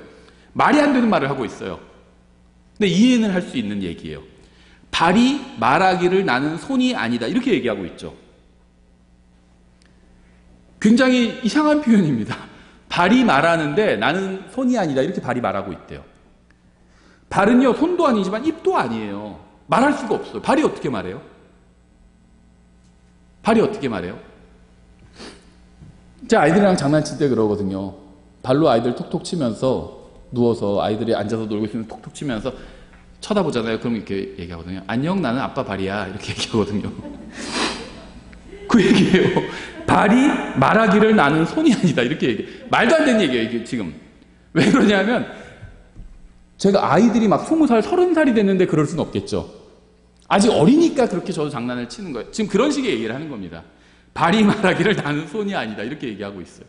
말이 안 되는 말을 하고 있어요. 근데 이해는 할 수 있는 얘기예요. 발이 말하기를 나는 손이 아니다. 이렇게 얘기하고 있죠. 굉장히 이상한 표현입니다. 발이 말하는데 나는 손이 아니다. 이렇게 발이 말하고 있대요. 발은요, 손도 아니지만 입도 아니에요. 말할 수가 없어요. 발이 어떻게 말해요? 발이 어떻게 말해요? 제가 아이들이랑 장난칠 때 그러거든요. 발로 아이들 톡톡 치면서 누워서 아이들이 앉아서 놀고 있으면 톡톡 치면서 쳐다보잖아요. 그럼 이렇게 얘기하거든요. 안녕, 나는 아빠 발이야. 이렇게 얘기하거든요. 그 얘기예요. 발이 말하기를 나는 손이 아니다. 이렇게 얘기해요. 말도 안 되는 얘기예요, 이게 지금. 왜 그러냐면 제가 아이들이 막 20살, 30살이 됐는데 그럴 수는 없겠죠. 아직 어리니까 그렇게 저도 장난을 치는 거예요. 지금 그런 식의 얘기를 하는 겁니다. 발이 말하기를 나는 손이 아니다. 이렇게 얘기하고 있어요.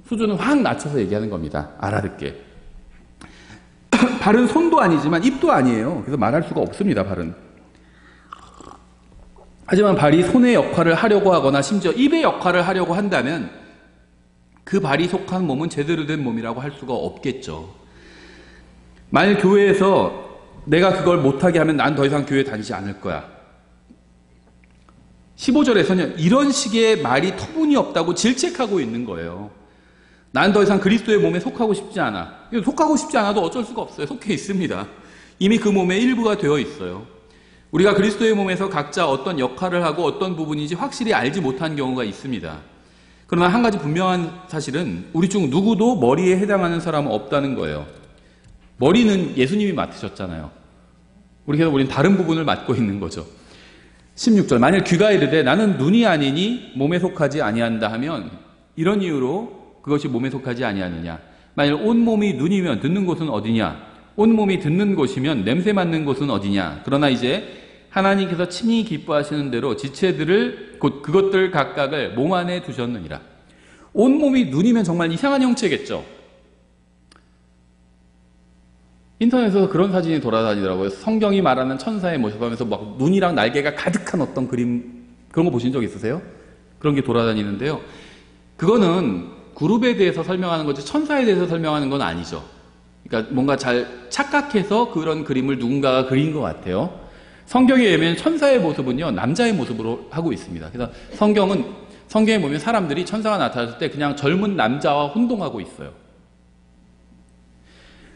수준을 확 낮춰서 얘기하는 겁니다. 알아듣게. 발은 손도 아니지만 입도 아니에요. 그래서 말할 수가 없습니다. 발은. 하지만 발이 손의 역할을 하려고 하거나 심지어 입의 역할을 하려고 한다면 그 발이 속한 몸은 제대로 된 몸이라고 할 수가 없겠죠. 만일 교회에서 내가 그걸 못하게 하면 난 더 이상 교회 다니지 않을 거야. 15절에서는 이런 식의 말이 터무니없다고 질책하고 있는 거예요. 난 더 이상 그리스도의 몸에 속하고 싶지 않아. 속하고 싶지 않아도 어쩔 수가 없어요. 속해 있습니다. 이미 그 몸의 일부가 되어 있어요. 우리가 그리스도의 몸에서 각자 어떤 역할을 하고 어떤 부분인지 확실히 알지 못한 경우가 있습니다. 그러나 한 가지 분명한 사실은 우리 중 누구도 머리에 해당하는 사람은 없다는 거예요. 머리는 예수님이 맡으셨잖아요. 그래서 우리는 다른 부분을 맡고 있는 거죠. 16절 만일 귀가 이르되 나는 눈이 아니니 몸에 속하지 아니한다 하면 이런 이유로 그것이 몸에 속하지 아니하느냐. 만일 온몸이 눈이면 듣는 곳은 어디냐. 온몸이 듣는 곳이면 냄새 맡는 곳은 어디냐. 그러나 이제 하나님께서 친히 기뻐하시는 대로 지체들을 곧 그것들 각각을 몸 안에 두셨느니라. 온몸이 눈이면 정말 이상한 형체겠죠. 인터넷에서 그런 사진이 돌아다니더라고요. 성경이 말하는 천사의 모습하면서 막 눈이랑 날개가 가득한 어떤 그림, 그런 거 보신 적 있으세요? 그런 게 돌아다니는데요. 그거는 그룹에 대해서 설명하는 거지 천사에 대해서 설명하는 건 아니죠. 그러니까 뭔가 잘 착각해서 그런 그림을 누군가가 그린 것 같아요. 성경에 의하면 천사의 모습은요, 남자의 모습으로 하고 있습니다. 그래서 성경에 보면 사람들이 천사가 나타났을 때 그냥 젊은 남자와 혼동하고 있어요.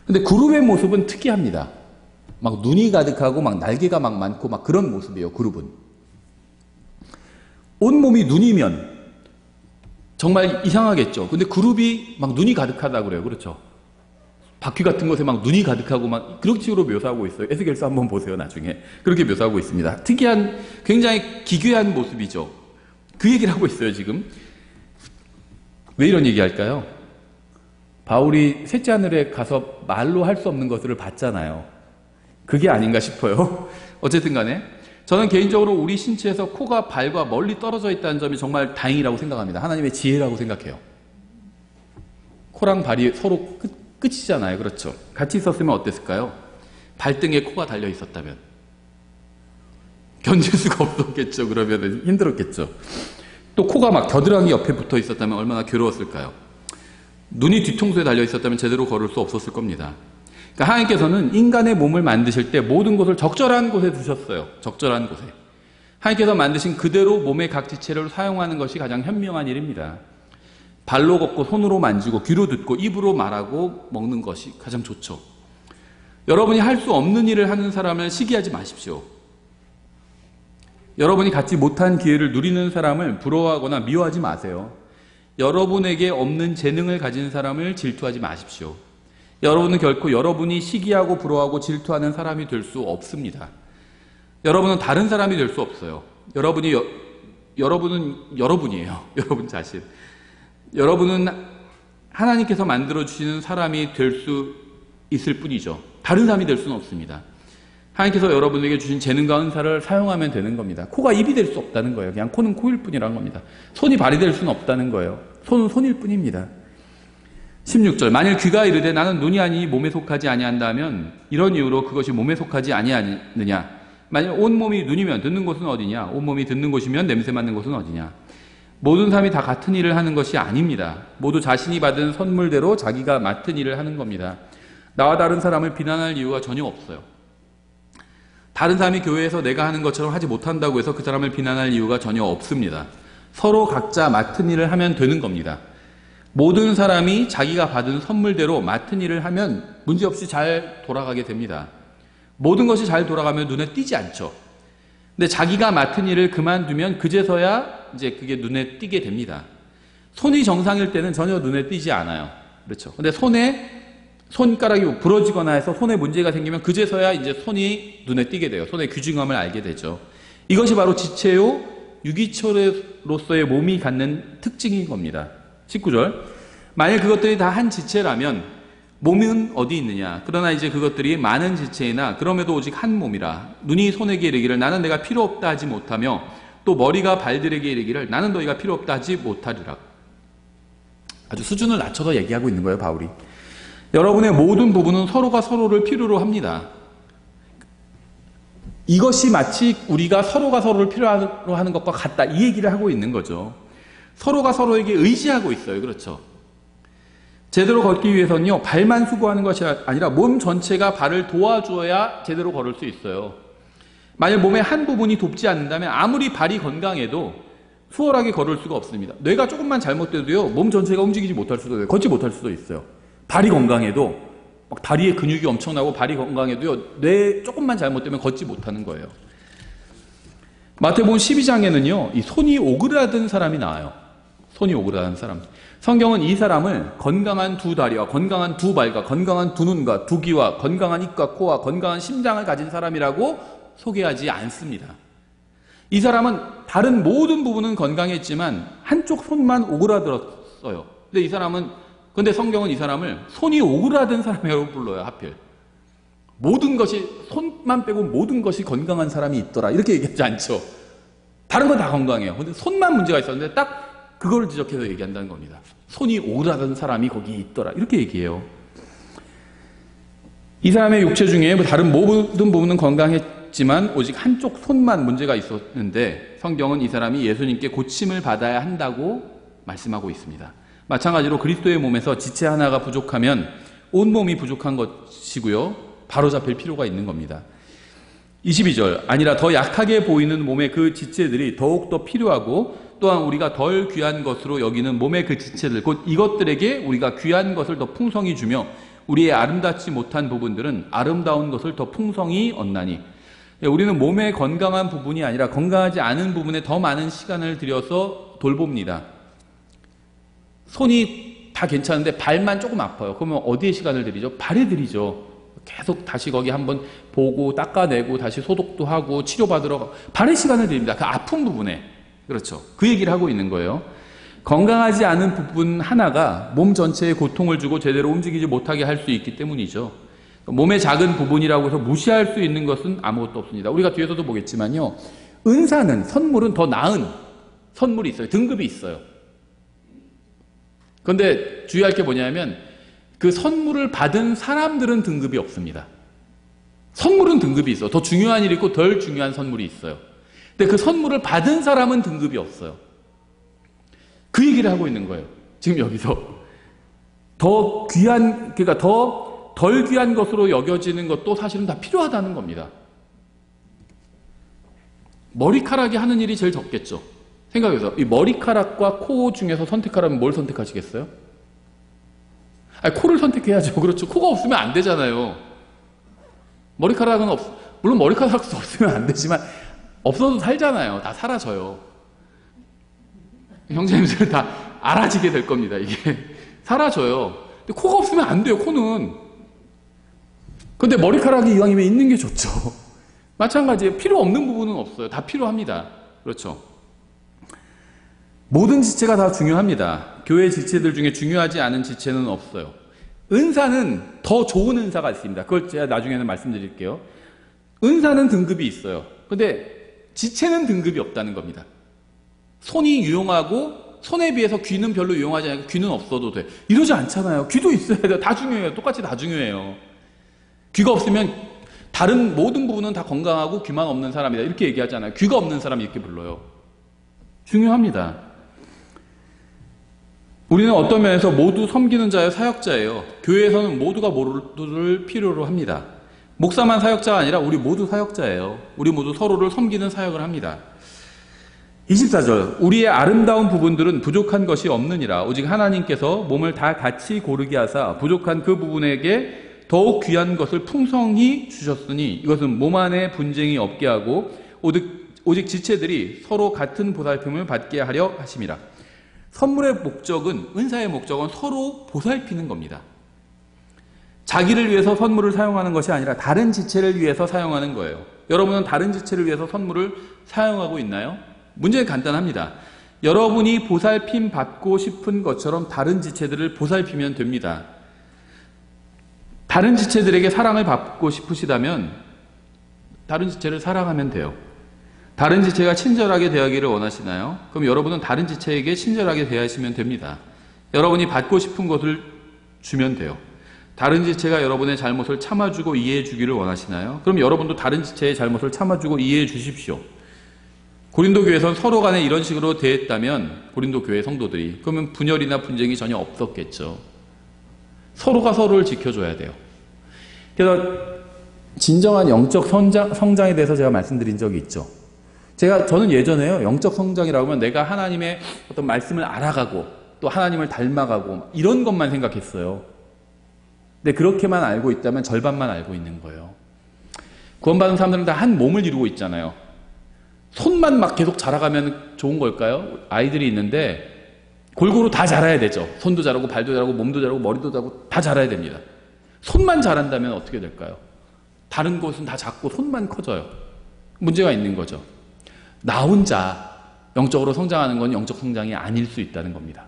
근데 그룹의 모습은 특이합니다. 막 눈이 가득하고 막 날개가 막 많고 막 그런 모습이에요. 그룹은. 온몸이 눈이면 정말 이상하겠죠. 근데 그룹이 막 눈이 가득하다고 그래요. 그렇죠. 바퀴 같은 것에 막 눈이 가득하고 막 그런 식으로 묘사하고 있어요. 에스겔서 한번 보세요. 나중에. 그렇게 묘사하고 있습니다. 특이한 굉장히 기괴한 모습이죠. 그 얘기를 하고 있어요. 지금. 왜 이런 얘기할까요? 바울이 셋째 하늘에 가서 말로 할 수 없는 것들을 봤잖아요. 그게 아닌가 싶어요. 어쨌든 간에 저는 개인적으로 우리 신체에서 코가 발과 멀리 떨어져 있다는 점이 정말 다행이라고 생각합니다. 하나님의 지혜라고 생각해요. 코랑 발이 서로 끝이잖아요. 그렇죠? 같이 있었으면 어땠을까요? 발등에 코가 달려 있었다면 견딜 수가 없었겠죠. 그러면 힘들었겠죠. 또 코가 막 겨드랑이 옆에 붙어 있었다면 얼마나 괴로웠을까요? 눈이 뒤통수에 달려 있었다면 제대로 걸을 수 없었을 겁니다. 그러니까 하나님께서는 인간의 몸을 만드실 때 모든 것을 적절한 곳에 두셨어요. 적절한 곳에. 하나님께서 만드신 그대로 몸의 각 지체를 사용하는 것이 가장 현명한 일입니다. 발로 걷고 손으로 만지고 귀로 듣고 입으로 말하고 먹는 것이 가장 좋죠. 여러분이 할 수 없는 일을 하는 사람을 시기하지 마십시오. 여러분이 갖지 못한 기회를 누리는 사람을 부러워하거나 미워하지 마세요. 여러분에게 없는 재능을 가진 사람을 질투하지 마십시오. 여러분은 결코 여러분이 시기하고 부러워하고 질투하는 사람이 될 수 없습니다. 여러분은 다른 사람이 될 수 없어요. 여러분은 여러분이에요. 여러분 자신. 여러분은 하나님께서 만들어주시는 사람이 될 수 있을 뿐이죠. 다른 사람이 될 수는 없습니다. 하나님께서 여러분에게 주신 재능과 은사를 사용하면 되는 겁니다. 코가 입이 될 수 없다는 거예요. 그냥 코는 코일 뿐이라는 겁니다. 손이 발이 될 수는 없다는 거예요. 손은 손일 뿐입니다. 16절 만일 귀가 이르되 나는 눈이 아니니 몸에 속하지 아니한다면 이런 이유로 그것이 몸에 속하지 아니하느냐. 만일 온몸이 눈이면 듣는 곳은 어디냐. 온몸이 듣는 곳이면 냄새 맡는 곳은 어디냐. 모든 사람이 다 같은 일을 하는 것이 아닙니다. 모두 자신이 받은 선물대로 자기가 맡은 일을 하는 겁니다. 나와 다른 사람을 비난할 이유가 전혀 없어요. 다른 사람이 교회에서 내가 하는 것처럼 하지 못한다고 해서 그 사람을 비난할 이유가 전혀 없습니다. 서로 각자 맡은 일을 하면 되는 겁니다. 모든 사람이 자기가 받은 선물대로 맡은 일을 하면 문제없이 잘 돌아가게 됩니다. 모든 것이 잘 돌아가면 눈에 띄지 않죠. 근데 자기가 맡은 일을 그만두면 그제서야 이제 그게 눈에 띄게 됩니다. 손이 정상일 때는 전혀 눈에 띄지 않아요. 그렇죠. 근데 손가락이 부러지거나 해서 손에 문제가 생기면 그제서야 이제 손이 눈에 띄게 돼요. 손의 귀중함을 알게 되죠. 이것이 바로 지체요, 유기체로서의 몸이 갖는 특징인 겁니다. 19절. 만약 그것들이 다 한 지체라면 몸은 어디 있느냐. 그러나 이제 그것들이 많은 지체이나 그럼에도 오직 한 몸이라. 눈이 손에게 이르기를 나는 내가 필요 없다 하지 못하며 또 머리가 발들에게 이르기를 나는 너희가 필요 없다 하지 못하리라. 아주 수준을 낮춰서 얘기하고 있는 거예요, 바울이. 여러분의 모든 부분은 서로가 서로를 필요로 합니다. 이것이 마치 우리가 서로가 서로를 필요로 하는 것과 같다. 이 얘기를 하고 있는 거죠. 서로가 서로에게 의지하고 있어요. 그렇죠. 제대로 걷기 위해서는요, 발만 수고하는 것이 아니라 몸 전체가 발을 도와줘야 제대로 걸을 수 있어요. 만약 몸의 한 부분이 돕지 않는다면 아무리 발이 건강해도 수월하게 걸을 수가 없습니다. 뇌가 조금만 잘못돼도요, 몸 전체가 움직이지 못할 수도 있어요. 걷지 못할 수도 있어요. 발이 건강해도, 막 다리에 근육이 엄청나고 발이 건강해도요, 뇌 조금만 잘못되면 걷지 못하는 거예요. 마태복음 12장에는요, 이 손이 오그라든 사람이 나와요. 손이 오그라든 사람. 성경은 이 사람을 건강한 두 다리와 건강한 두 발과 건강한 두 눈과 두 귀와 건강한 입과 코와 건강한 심장을 가진 사람이라고 소개하지 않습니다. 이 사람은 다른 모든 부분은 건강했지만 한쪽 손만 오그라들었어요. 근데 성경은 이 사람을 손이 오그라든 사람이라고 불러요, 하필. 모든 것이, 손만 빼고 모든 것이 건강한 사람이 있더라. 이렇게 얘기하지 않죠. 다른 건 다 건강해요. 근데 손만 문제가 있었는데 딱 그걸 지적해서 얘기한다는 겁니다. 손이 오그라든 사람이 거기 있더라. 이렇게 얘기해요. 이 사람의 육체 중에 다른 모든 부분은 건강했지만 오직 한쪽 손만 문제가 있었는데 성경은 이 사람이 예수님께 고침을 받아야 한다고 말씀하고 있습니다. 마찬가지로 그리스도의 몸에서 지체 하나가 부족하면 온몸이 부족한 것이고요. 바로잡힐 필요가 있는 겁니다. 22절. 아니라 더 약하게 보이는 몸의 그 지체들이 더욱더 필요하고 또한 우리가 덜 귀한 것으로 여기는 몸의 그 지체들, 곧 이것들에게 우리가 귀한 것을 더 풍성히 주며 우리의 아름답지 못한 부분들은 아름다운 것을 더 풍성히 얻나니. 우리는 몸의 건강한 부분이 아니라 건강하지 않은 부분에 더 많은 시간을 들여서 돌봅니다. 손이 다 괜찮은데 발만 조금 아파요. 그러면 어디에 시간을 들이죠? 발에 들이죠. 계속 다시 거기 한번 보고 닦아내고 다시 소독도 하고 치료받으러 발에 시간을 들입니다. 그 아픈 부분에. 그렇죠. 그 얘기를 하고 있는 거예요. 건강하지 않은 부분 하나가 몸 전체에 고통을 주고 제대로 움직이지 못하게 할 수 있기 때문이죠. 몸의 작은 부분이라고 해서 무시할 수 있는 것은 아무것도 없습니다. 우리가 뒤에서도 보겠지만요. 은사는, 선물은 더 나은 선물이 있어요. 등급이 있어요. 그런데 주의할 게 뭐냐면 그 선물을 받은 사람들은 등급이 없습니다. 선물은 등급이 있어. 더 중요한 일이 있고 덜 중요한 선물이 있어요. 근데 그 선물을 받은 사람은 등급이 없어요. 그 얘기를 하고 있는 거예요. 지금 여기서. 더 귀한, 그러니까 덜 귀한 것으로 여겨지는 것도 사실은 다 필요하다는 겁니다. 머리카락이 하는 일이 제일 적겠죠. 생각해서 이 머리카락과 코 중에서 선택하라면 뭘 선택하시겠어요? 아니, 코를 선택해야죠. 그렇죠. 코가 없으면 안 되잖아요. 머리카락은 물론 머리카락도 없으면 안 되지만 없어도 살잖아요. 다 사라져요. 형제님들 다 알아지게 될 겁니다. 이게 사라져요. 근데 코가 없으면 안 돼요. 코는. 근데 머리카락이 이왕이면 있는 게 좋죠. 마찬가지예요. 필요 없는 부분은 없어요. 다 필요합니다. 그렇죠. 모든 지체가 다 중요합니다. 교회 지체들 중에 중요하지 않은 지체는 없어요. 은사는 더 좋은 은사가 있습니다. 그걸 제가 나중에는 말씀드릴게요. 은사는 등급이 있어요. 근데 지체는 등급이 없다는 겁니다. 손이 유용하고 손에 비해서 귀는 별로 유용하지 않고 귀는 없어도 돼. 이러지 않잖아요. 귀도 있어야 돼요. 다 중요해요. 똑같이 다 중요해요. 귀가 없으면 다른 모든 부분은 다 건강하고 귀만 없는 사람이다. 이렇게 얘기하잖아요. 귀가 없는 사람 이렇게 불러요. 중요합니다. 우리는 어떤 면에서 모두 섬기는 자의 사역자예요. 교회에서는 모두가 모두를 필요로 합니다. 목사만 사역자가 아니라 우리 모두 사역자예요. 우리 모두 서로를 섬기는 사역을 합니다. 24절 우리의 아름다운 부분들은 부족한 것이 없느니라. 오직 하나님께서 몸을 다 같이 고르게 하사 부족한 그 부분에게 더욱 귀한 것을 풍성히 주셨으니 이것은 몸 안에 분쟁이 없게 하고 오직 지체들이 서로 같은 보살핌을 받게 하려 하심이라. 선물의 목적은, 은사의 목적은 서로 보살피는 겁니다. 자기를 위해서 선물을 사용하는 것이 아니라 다른 지체를 위해서 사용하는 거예요. 여러분은 다른 지체를 위해서 선물을 사용하고 있나요? 문제는 간단합니다. 여러분이 보살핌 받고 싶은 것처럼 다른 지체들을 보살피면 됩니다. 다른 지체들에게 사랑을 받고 싶으시다면 다른 지체를 사랑하면 돼요. 다른 지체가 친절하게 대하기를 원하시나요? 그럼 여러분은 다른 지체에게 친절하게 대하시면 됩니다. 여러분이 받고 싶은 것을 주면 돼요. 다른 지체가 여러분의 잘못을 참아주고 이해해 주기를 원하시나요? 그럼 여러분도 다른 지체의 잘못을 참아주고 이해해 주십시오. 고린도 교회에서는 서로 간에 이런 식으로 대했다면 고린도 교회 성도들이 그러면 분열이나 분쟁이 전혀 없었겠죠. 서로가 서로를 지켜줘야 돼요. 그래서 진정한 영적 성장에 대해서 제가 말씀드린 적이 있죠. 저는 예전에요, 영적 성장이라고 하면 내가 하나님의 어떤 말씀을 알아가고 또 하나님을 닮아가고 이런 것만 생각했어요. 근데 그렇게만 알고 있다면 절반만 알고 있는 거예요. 구원받은 사람들은 다 한 몸을 이루고 있잖아요. 손만 막 계속 자라가면 좋은 걸까요? 아이들이 있는데 골고루 다 자라야 되죠. 손도 자라고 발도 자라고 몸도 자라고 머리도 자라고 다 자라야 됩니다. 손만 자란다면 어떻게 될까요? 다른 곳은 다 작고 손만 커져요. 문제가 있는 거죠. 나 혼자 영적으로 성장하는 건 영적 성장이 아닐 수 있다는 겁니다.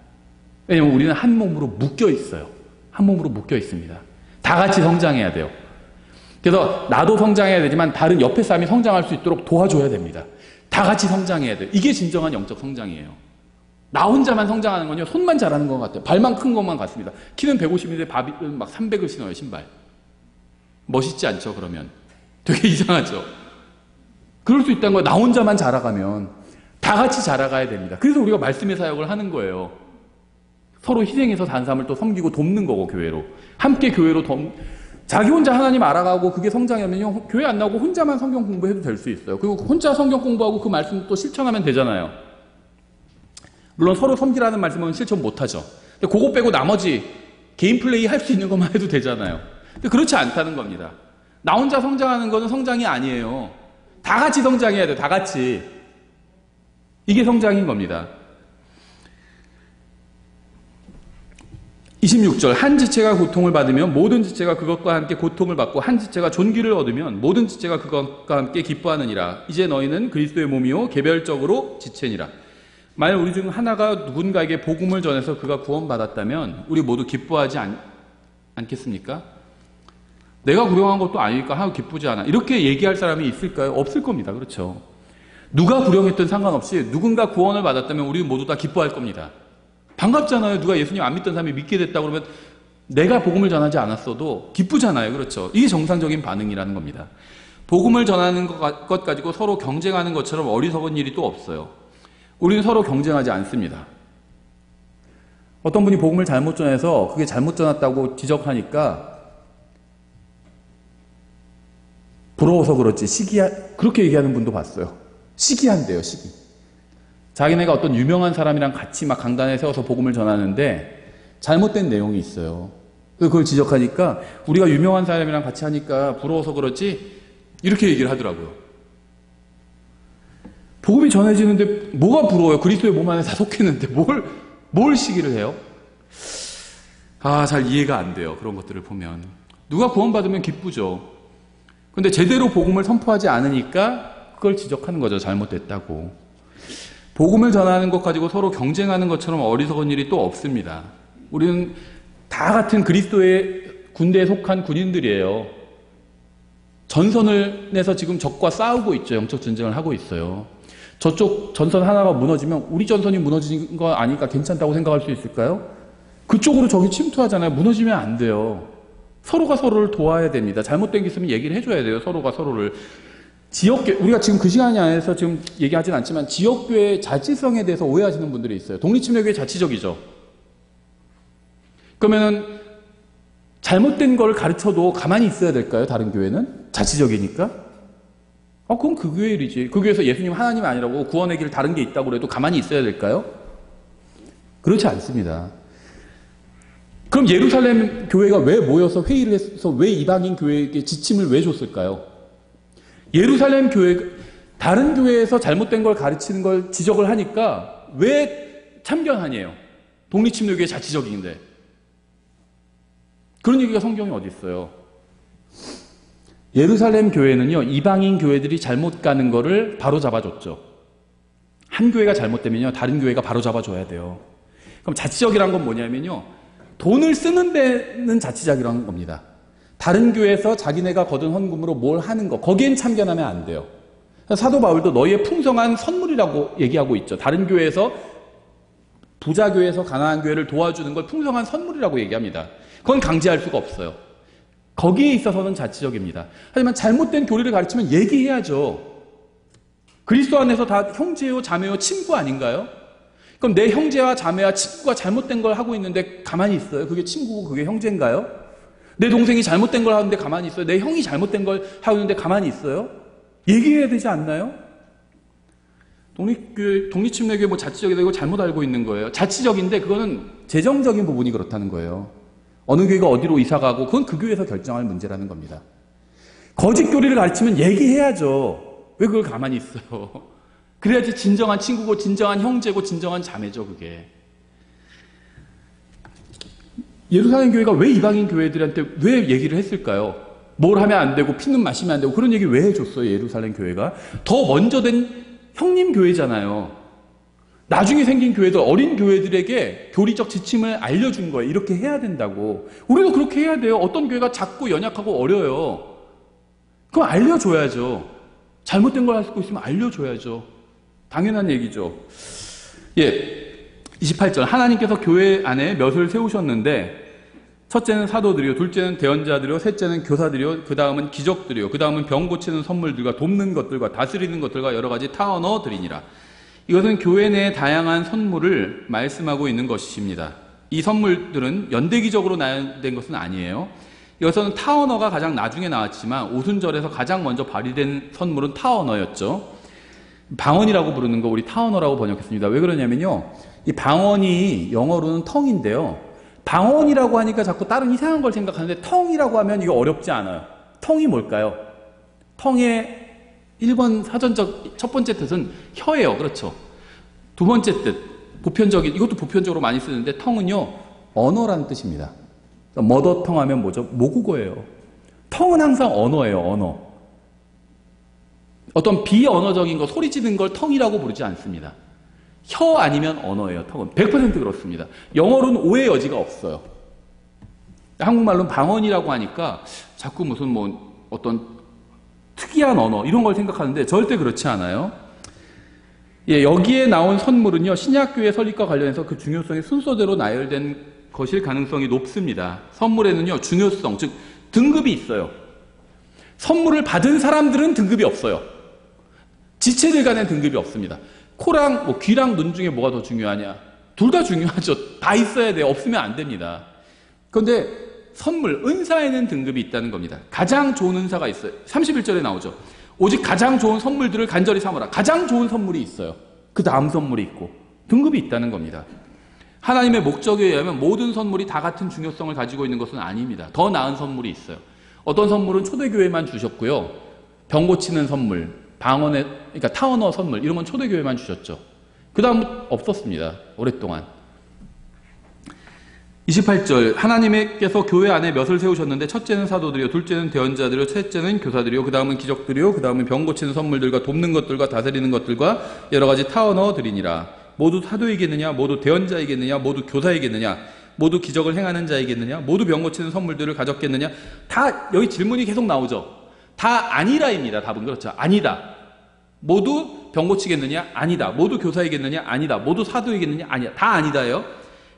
왜냐하면 우리는 한 몸으로 묶여 있어요. 한 몸으로 묶여 있습니다. 다 같이 성장해야 돼요. 그래서 나도 성장해야 되지만 다른 옆에 사람이 성장할 수 있도록 도와줘야 됩니다. 다 같이 성장해야 돼요. 이게 진정한 영적 성장이에요. 나 혼자만 성장하는 건요, 손만 자라는 것 같아요. 발만 큰 것만 같습니다. 키는 150인데 밥은 막 300을 신어요, 신발. 멋있지 않죠, 그러면? 되게 이상하죠? 그럴 수 있다는 거예요. 나 혼자만 자라가면. 다 같이 자라가야 됩니다. 그래서 우리가 말씀의 사역을 하는 거예요. 서로 희생해서 다른 사람을 또 섬기고 돕는 거고, 교회로. 함께 교회로 자기 혼자 하나님 알아가고 그게 성장하면요, 교회 안 나오고 혼자만 성경 공부해도 될 수 있어요. 그리고 혼자 성경 공부하고 그 말씀 또 실천하면 되잖아요. 물론 서로 섬기라는 말씀은 실천 못하죠. 근데 그거 빼고 나머지 개인 플레이 할 수 있는 것만 해도 되잖아요. 근데 그렇지 않다는 겁니다. 나 혼자 성장하는 거는 성장이 아니에요. 다 같이 성장해야 돼요. 다 같이. 이게 성장인 겁니다. 26절 한 지체가 고통을 받으면 모든 지체가 그것과 함께 고통을 받고 한 지체가 존귀를 얻으면 모든 지체가 그것과 함께 기뻐하느니라. 이제 너희는 그리스도의 몸이요 개별적으로 지체니라. 만약 우리 중 하나가 누군가에게 복음을 전해서 그가 구원받았다면 우리 모두 기뻐하지 않겠습니까? 내가 구령한 것도 아니니까 하고 기쁘지 않아. 이렇게 얘기할 사람이 있을까요? 없을 겁니다. 그렇죠? 누가 구령했든 상관없이 누군가 구원을 받았다면 우리 모두 다 기뻐할 겁니다. 반갑잖아요. 누가 예수님 안 믿던 사람이 믿게 됐다고 그러면 내가 복음을 전하지 않았어도 기쁘잖아요. 그렇죠? 이게 정상적인 반응이라는 겁니다. 복음을 전하는 것 가지고 서로 경쟁하는 것처럼 어리석은 일이 또 없어요. 우리는 서로 경쟁하지 않습니다. 어떤 분이 복음을 잘못 전해서 그게 잘못 전했다고 지적하니까 부러워서 그렇지 그렇게 얘기하는 분도 봤어요. 시기한데요, 시기. 자기네가 어떤 유명한 사람이랑 같이 막 강단에 세워서 복음을 전하는데 잘못된 내용이 있어요. 그걸 지적하니까 우리가 유명한 사람이랑 같이 하니까 부러워서 그렇지 이렇게 얘기를 하더라고요. 복음이 전해지는데 뭐가 부러워요? 그리스도의 몸 안에 다 속했는데 뭘 시기를 해요? 잘 이해가 안 돼요. 그런 것들을 보면. 누가 구원받으면 기쁘죠. 근데 제대로 복음을 선포하지 않으니까 그걸 지적하는 거죠. 잘못됐다고. 복음을 전하는 것 가지고 서로 경쟁하는 것처럼 어리석은 일이 또 없습니다. 우리는 다 같은 그리스도의 군대에 속한 군인들이에요. 전선을 내서 지금 적과 싸우고 있죠. 영적 전쟁을 하고 있어요. 저쪽 전선 하나가 무너지면 우리 전선이 무너진 거 아니까 괜찮다고 생각할 수 있을까요? 그쪽으로 적이 침투하잖아요. 무너지면 안 돼요. 서로가 서로를 도와야 됩니다. 잘못된 게 있으면 얘기를 해줘야 돼요. 서로가 서로를. 지역교회, 우리가 지금 그 시간이 안에서 지금 얘기하진 않지만 지역교회의 자치성에 대해서 오해하시는 분들이 있어요. 독립침례교회 자치적이죠. 그러면은 잘못된 걸 가르쳐도 가만히 있어야 될까요? 다른 교회는? 자치적이니까? 그건 그 교회 일이지. 그 교회에서 예수님 하나님이 아니라고 구원의 길 다른 게 있다고 해도 가만히 있어야 될까요? 그렇지 않습니다. 그럼 예루살렘 교회가 왜 모여서 회의를 해서 왜 이방인 교회에게 지침을 왜 줬을까요? 예루살렘 교회, 다른 교회에서 잘못된 걸 가르치는 걸 지적을 하니까 왜 참견하니에요? 독립침례교회 자치적인데. 그런 얘기가 성경에 어디 있어요? 예루살렘 교회는요, 이방인 교회들이 잘못 가는 거를 바로 잡아줬죠. 한 교회가 잘못되면요, 다른 교회가 바로 잡아줘야 돼요. 그럼 자치적이란 건 뭐냐면요, 돈을 쓰는 데는 자치적이라는 겁니다. 다른 교회에서 자기네가 거둔 헌금으로 뭘 하는 거, 거기엔 참견하면 안 돼요. 사도 바울도 너희의 풍성한 선물이라고 얘기하고 있죠. 다른 교회에서, 부자 교회에서 가난한 교회를 도와주는 걸 풍성한 선물이라고 얘기합니다. 그건 강제할 수가 없어요. 거기에 있어서는 자치적입니다. 하지만 잘못된 교리를 가르치면 얘기해야죠. 그리스도 안에서 다 형제요, 자매요, 친구 아닌가요? 그럼 내 형제와 자매와 친구가 잘못된 걸 하고 있는데 가만히 있어요? 그게 친구고 그게 형제인가요? 내 동생이 잘못된 걸 하는데 가만히 있어요? 내 형이 잘못된 걸 하고 있는데 가만히 있어요? 얘기해야 되지 않나요? 독립침례교회 뭐 자치적이다 이거 잘못 알고 있는 거예요. 자치적인데 그거는 재정적인 부분이 그렇다는 거예요. 어느 교회가 어디로 이사가고 그건 그 교회에서 결정할 문제라는 겁니다. 거짓 교리를 가르치면 얘기해야죠. 왜 그걸 가만히 있어요? 그래야지 진정한 친구고 진정한 형제고 진정한 자매죠. 그게. 예루살렘 교회가 왜 이방인 교회들한테 왜 얘기를 했을까요? 뭘 하면 안 되고 피는 마시면 안 되고 그런 얘기 왜 해줬어요? 예루살렘 교회가. 더 먼저 된 형님 교회잖아요. 나중에 생긴 교회들, 어린 교회들에게 교리적 지침을 알려준 거예요. 이렇게 해야 된다고. 우리도 그렇게 해야 돼요. 어떤 교회가 작고 연약하고 어려요. 그럼 알려줘야죠. 잘못된 걸 할 수 있으면 알려줘야죠. 당연한 얘기죠. 28절. 하나님께서 교회 안에 몇을 세우셨는데 첫째는 사도들이요, 둘째는 대언자들이요, 셋째는 교사들이요, 그 다음은 기적들이요, 그 다음은 병 고치는 선물들과 돕는 것들과 다스리는 것들과 여러 가지 타 언어들이니라. 이것은 교회 내의 다양한 선물을 말씀하고 있는 것입니다. 이 선물들은 연대기적으로 나열된 것은 아니에요. 이것은 타 언어가 가장 나중에 나왔지만 오순절에서 가장 먼저 발휘된 선물은 타 언어였죠. 방언이라고 부르는 거 우리 타 언어라고 번역했습니다. 왜 그러냐면요, 이 방언이 영어로는 텅인데요, 방언이라고 하니까 자꾸 다른 이상한 걸 생각하는데 텅이라고 하면 이거 어렵지 않아요. 텅이 뭘까요? 텅의 1번 사전적 첫 번째 뜻은 혀예요. 그렇죠. 두 번째 뜻, 보편적인, 이것도 보편적으로 많이 쓰는데 텅은요, 언어라는 뜻입니다. 머더텅 하면 뭐죠? 모국어예요. 텅은 항상 언어예요. 언어. 어떤 비언어적인 거, 소리 지르는 걸 텅이라고 부르지 않습니다. 혀 아니면 언어예요. 텅은 100% 그렇습니다. 영어로는 오해 여지가 없어요. 한국말로는 방언이라고 하니까 자꾸 무슨 뭐 어떤 특이한 언어 이런 걸 생각하는데 절대 그렇지 않아요. 여기에 나온 선물은요, 신약교회 설립과 관련해서 그 중요성이 순서대로 나열된 것일 가능성이 높습니다. 선물에는요, 중요성, 즉 등급이 있어요. 선물을 받은 사람들은 등급이 없어요. 지체들 간에 등급이 없습니다. 코랑 귀랑 눈 중에 뭐가 더 중요하냐? 둘 다 중요하죠. 다 있어야 돼요. 없으면 안 됩니다. 그런데 선물, 은사에는 등급이 있다는 겁니다. 가장 좋은 은사가 있어요. 31절에 나오죠. 오직 가장 좋은 선물들을 간절히 삼으라. 가장 좋은 선물이 있어요. 그 다음 선물이 있고 등급이 있다는 겁니다. 하나님의 목적에 의하면 모든 선물이 다 같은 중요성을 가지고 있는 것은 아닙니다. 더 나은 선물이 있어요. 어떤 선물은 초대교회만 주셨고요. 병 고치는 선물, 그러니까 타원어 선물 이런 건 초대교회만 주셨죠. 그 다음 없었습니다. 오랫동안. 28절 하나님께서 교회 안에 몇을 세우셨는데 첫째는 사도들이요, 둘째는 대언자들이요, 셋째는 교사들이요, 그 다음은 기적들이요, 그 다음은 병 고치는 선물들과 돕는 것들과 다스리는 것들과 여러 가지 타원어들이니라. 모두 사도이겠느냐, 모두 대언자이겠느냐, 모두 교사이겠느냐, 모두 기적을 행하는 자이겠느냐, 모두 병 고치는 선물들을 가졌겠느냐. 다 여기 질문이 계속 나오죠. 다 아니라입니다. 답은 그렇죠. 아니다. 모두 병 고치겠느냐? 아니다. 모두 교사이겠느냐? 아니다. 모두 사도이겠느냐? 아니다. 다 아니다예요.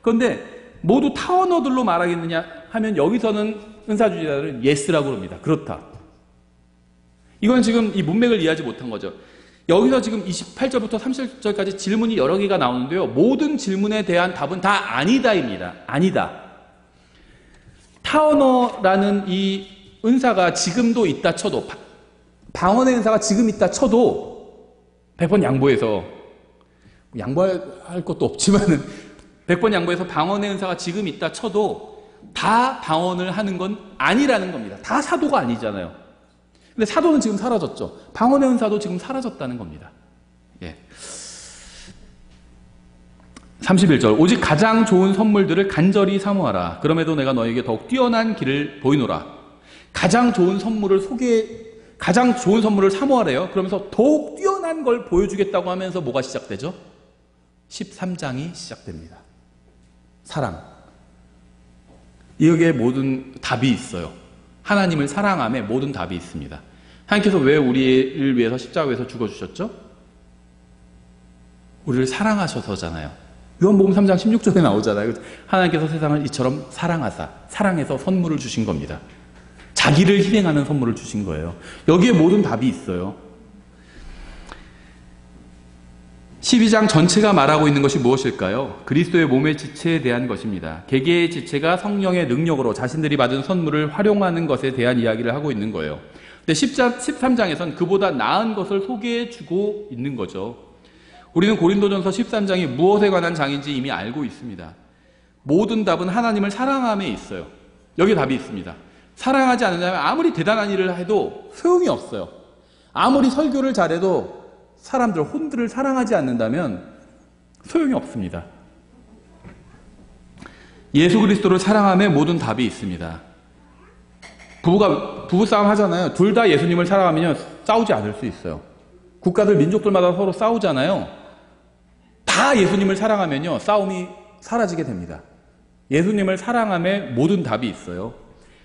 그런데 모두 타원어들로 말하겠느냐 하면 여기서는 은사주의자들은 예스라고 합니다. 그렇다. 이건 지금 이 문맥을 이해하지 못한 거죠. 여기서 지금 28절부터 30절까지 질문이 여러 개가 나오는데요. 모든 질문에 대한 답은 다 아니다입니다. 아니다. 타원어라는 이 은사가 지금도 있다 쳐도, 방언의 은사가 지금 있다 쳐도 100번 양보해서, 양보할 것도 없지만은 100번 양보해서 방언의 은사가 지금 있다 쳐도 다 방언을 하는 건 아니라는 겁니다. 다 사도가 아니잖아요. 근데 사도는 지금 사라졌죠. 방언의 은사도 지금 사라졌다는 겁니다. 예. 31절 오직 가장 좋은 선물들을 간절히 사모하라. 그럼에도 내가 너에게 더욱 뛰어난 길을 보이노라. 가장 좋은 선물을 가장 좋은 선물을 사모하래요. 그러면서 더욱 뛰어난 걸 보여주겠다고 하면서 뭐가 시작되죠? 13장이 시작됩니다. 사랑. 여기에 모든 답이 있어요. 하나님을 사랑함에 모든 답이 있습니다. 하나님께서 왜 우리를 위해서 십자가에서 죽어주셨죠? 우리를 사랑하셔서잖아요. 요한복음 3장 16절에 나오잖아요. 하나님께서 세상을 이처럼 사랑하사, 사랑해서 선물을 주신 겁니다. 자기를 희생하는 선물을 주신 거예요. 여기에 모든 답이 있어요. 12장 전체가 말하고 있는 것이 무엇일까요? 그리스도의 몸의 지체에 대한 것입니다. 개개의 지체가 성령의 능력으로 자신들이 받은 선물을 활용하는 것에 대한 이야기를 하고 있는 거예요. 근데 13장에선 그보다 나은 것을 소개해 주고 있는 거죠. 우리는 고린도전서 13장이 무엇에 관한 장인지 이미 알고 있습니다. 모든 답은 하나님을 사랑함에 있어요. 여기 답이 있습니다. 사랑하지 않는다면 아무리 대단한 일을 해도 소용이 없어요. 아무리 설교를 잘해도 사람들, 혼들을 사랑하지 않는다면 소용이 없습니다. 예수 그리스도를 사랑함에 모든 답이 있습니다. 부부싸움 하잖아요. 둘 다 예수님을 사랑하면 싸우지 않을 수 있어요. 국가들, 민족들마다 서로 싸우잖아요. 다 예수님을 사랑하면요, 싸움이 사라지게 됩니다. 예수님을 사랑함에 모든 답이 있어요.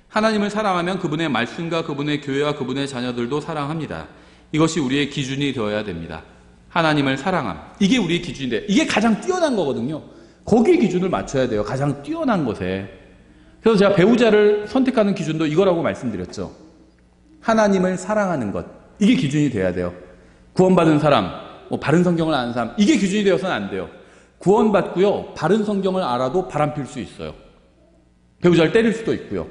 하나님을 사랑하면 그분의 말씀과 그분의 교회와 그분의 자녀들도 사랑합니다. 이것이 우리의 기준이 되어야 됩니다. 하나님을 사랑함. 이게 우리의 기준인데, 이게 가장 뛰어난 거거든요. 거기에 기준을 맞춰야 돼요. 가장 뛰어난 것에. 그래서 제가 배우자를 선택하는 기준도 이거라고 말씀드렸죠. 하나님을 사랑하는 것. 이게 기준이 돼야 돼요. 구원받은 사람, 바른 성경을 아는 사람, 이게 기준이 되어서는 안 돼요. 구원받고요, 바른 성경을 알아도 바람필 수 있어요. 배우자를 때릴 수도 있고요.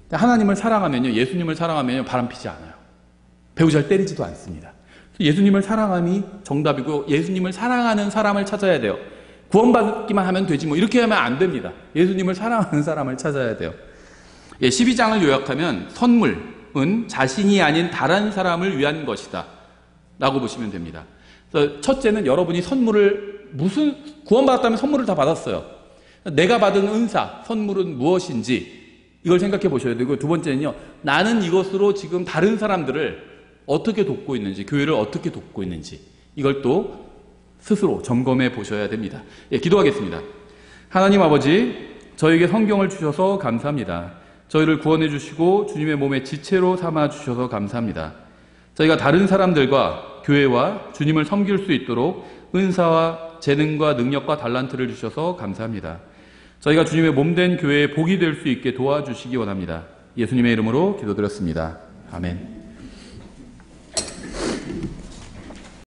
하나님을 사랑하면요, 예수님을 사랑하면요, 바람피지 않아요. 배우자를 때리지도 않습니다. 예수님을 사랑함이 정답이고, 예수님을 사랑하는 사람을 찾아야 돼요. 구원받기만 하면 되지 이렇게 하면 안 됩니다. 예수님을 사랑하는 사람을 찾아야 돼요. 12장을 요약하면 선물은 자신이 아닌 다른 사람을 위한 것이다 라고 보시면 됩니다. 그래서 첫째는 여러분이 구원받았다면 선물을 다 받았어요. 내가 받은 은사, 선물은 무엇인지 이걸 생각해 보셔야 되고, 두 번째는요, 나는 이것으로 지금 다른 사람들을 어떻게 돕고 있는지, 교회를 어떻게 돕고 있는지, 이걸 또 스스로 점검해 보셔야 됩니다. 기도하겠습니다. 하나님 아버지, 저에게 성경을 주셔서 감사합니다. 저희를 구원해 주시고 주님의 몸의 지체로 삼아 주셔서 감사합니다. 저희가 다른 사람들과 교회와 주님을 섬길 수 있도록 은사와 재능과 능력과 달란트를 주셔서 감사합니다. 저희가 주님의 몸된 교회의 복이 될 수 있게 도와주시기 원합니다. 예수님의 이름으로 기도드렸습니다. 아멘.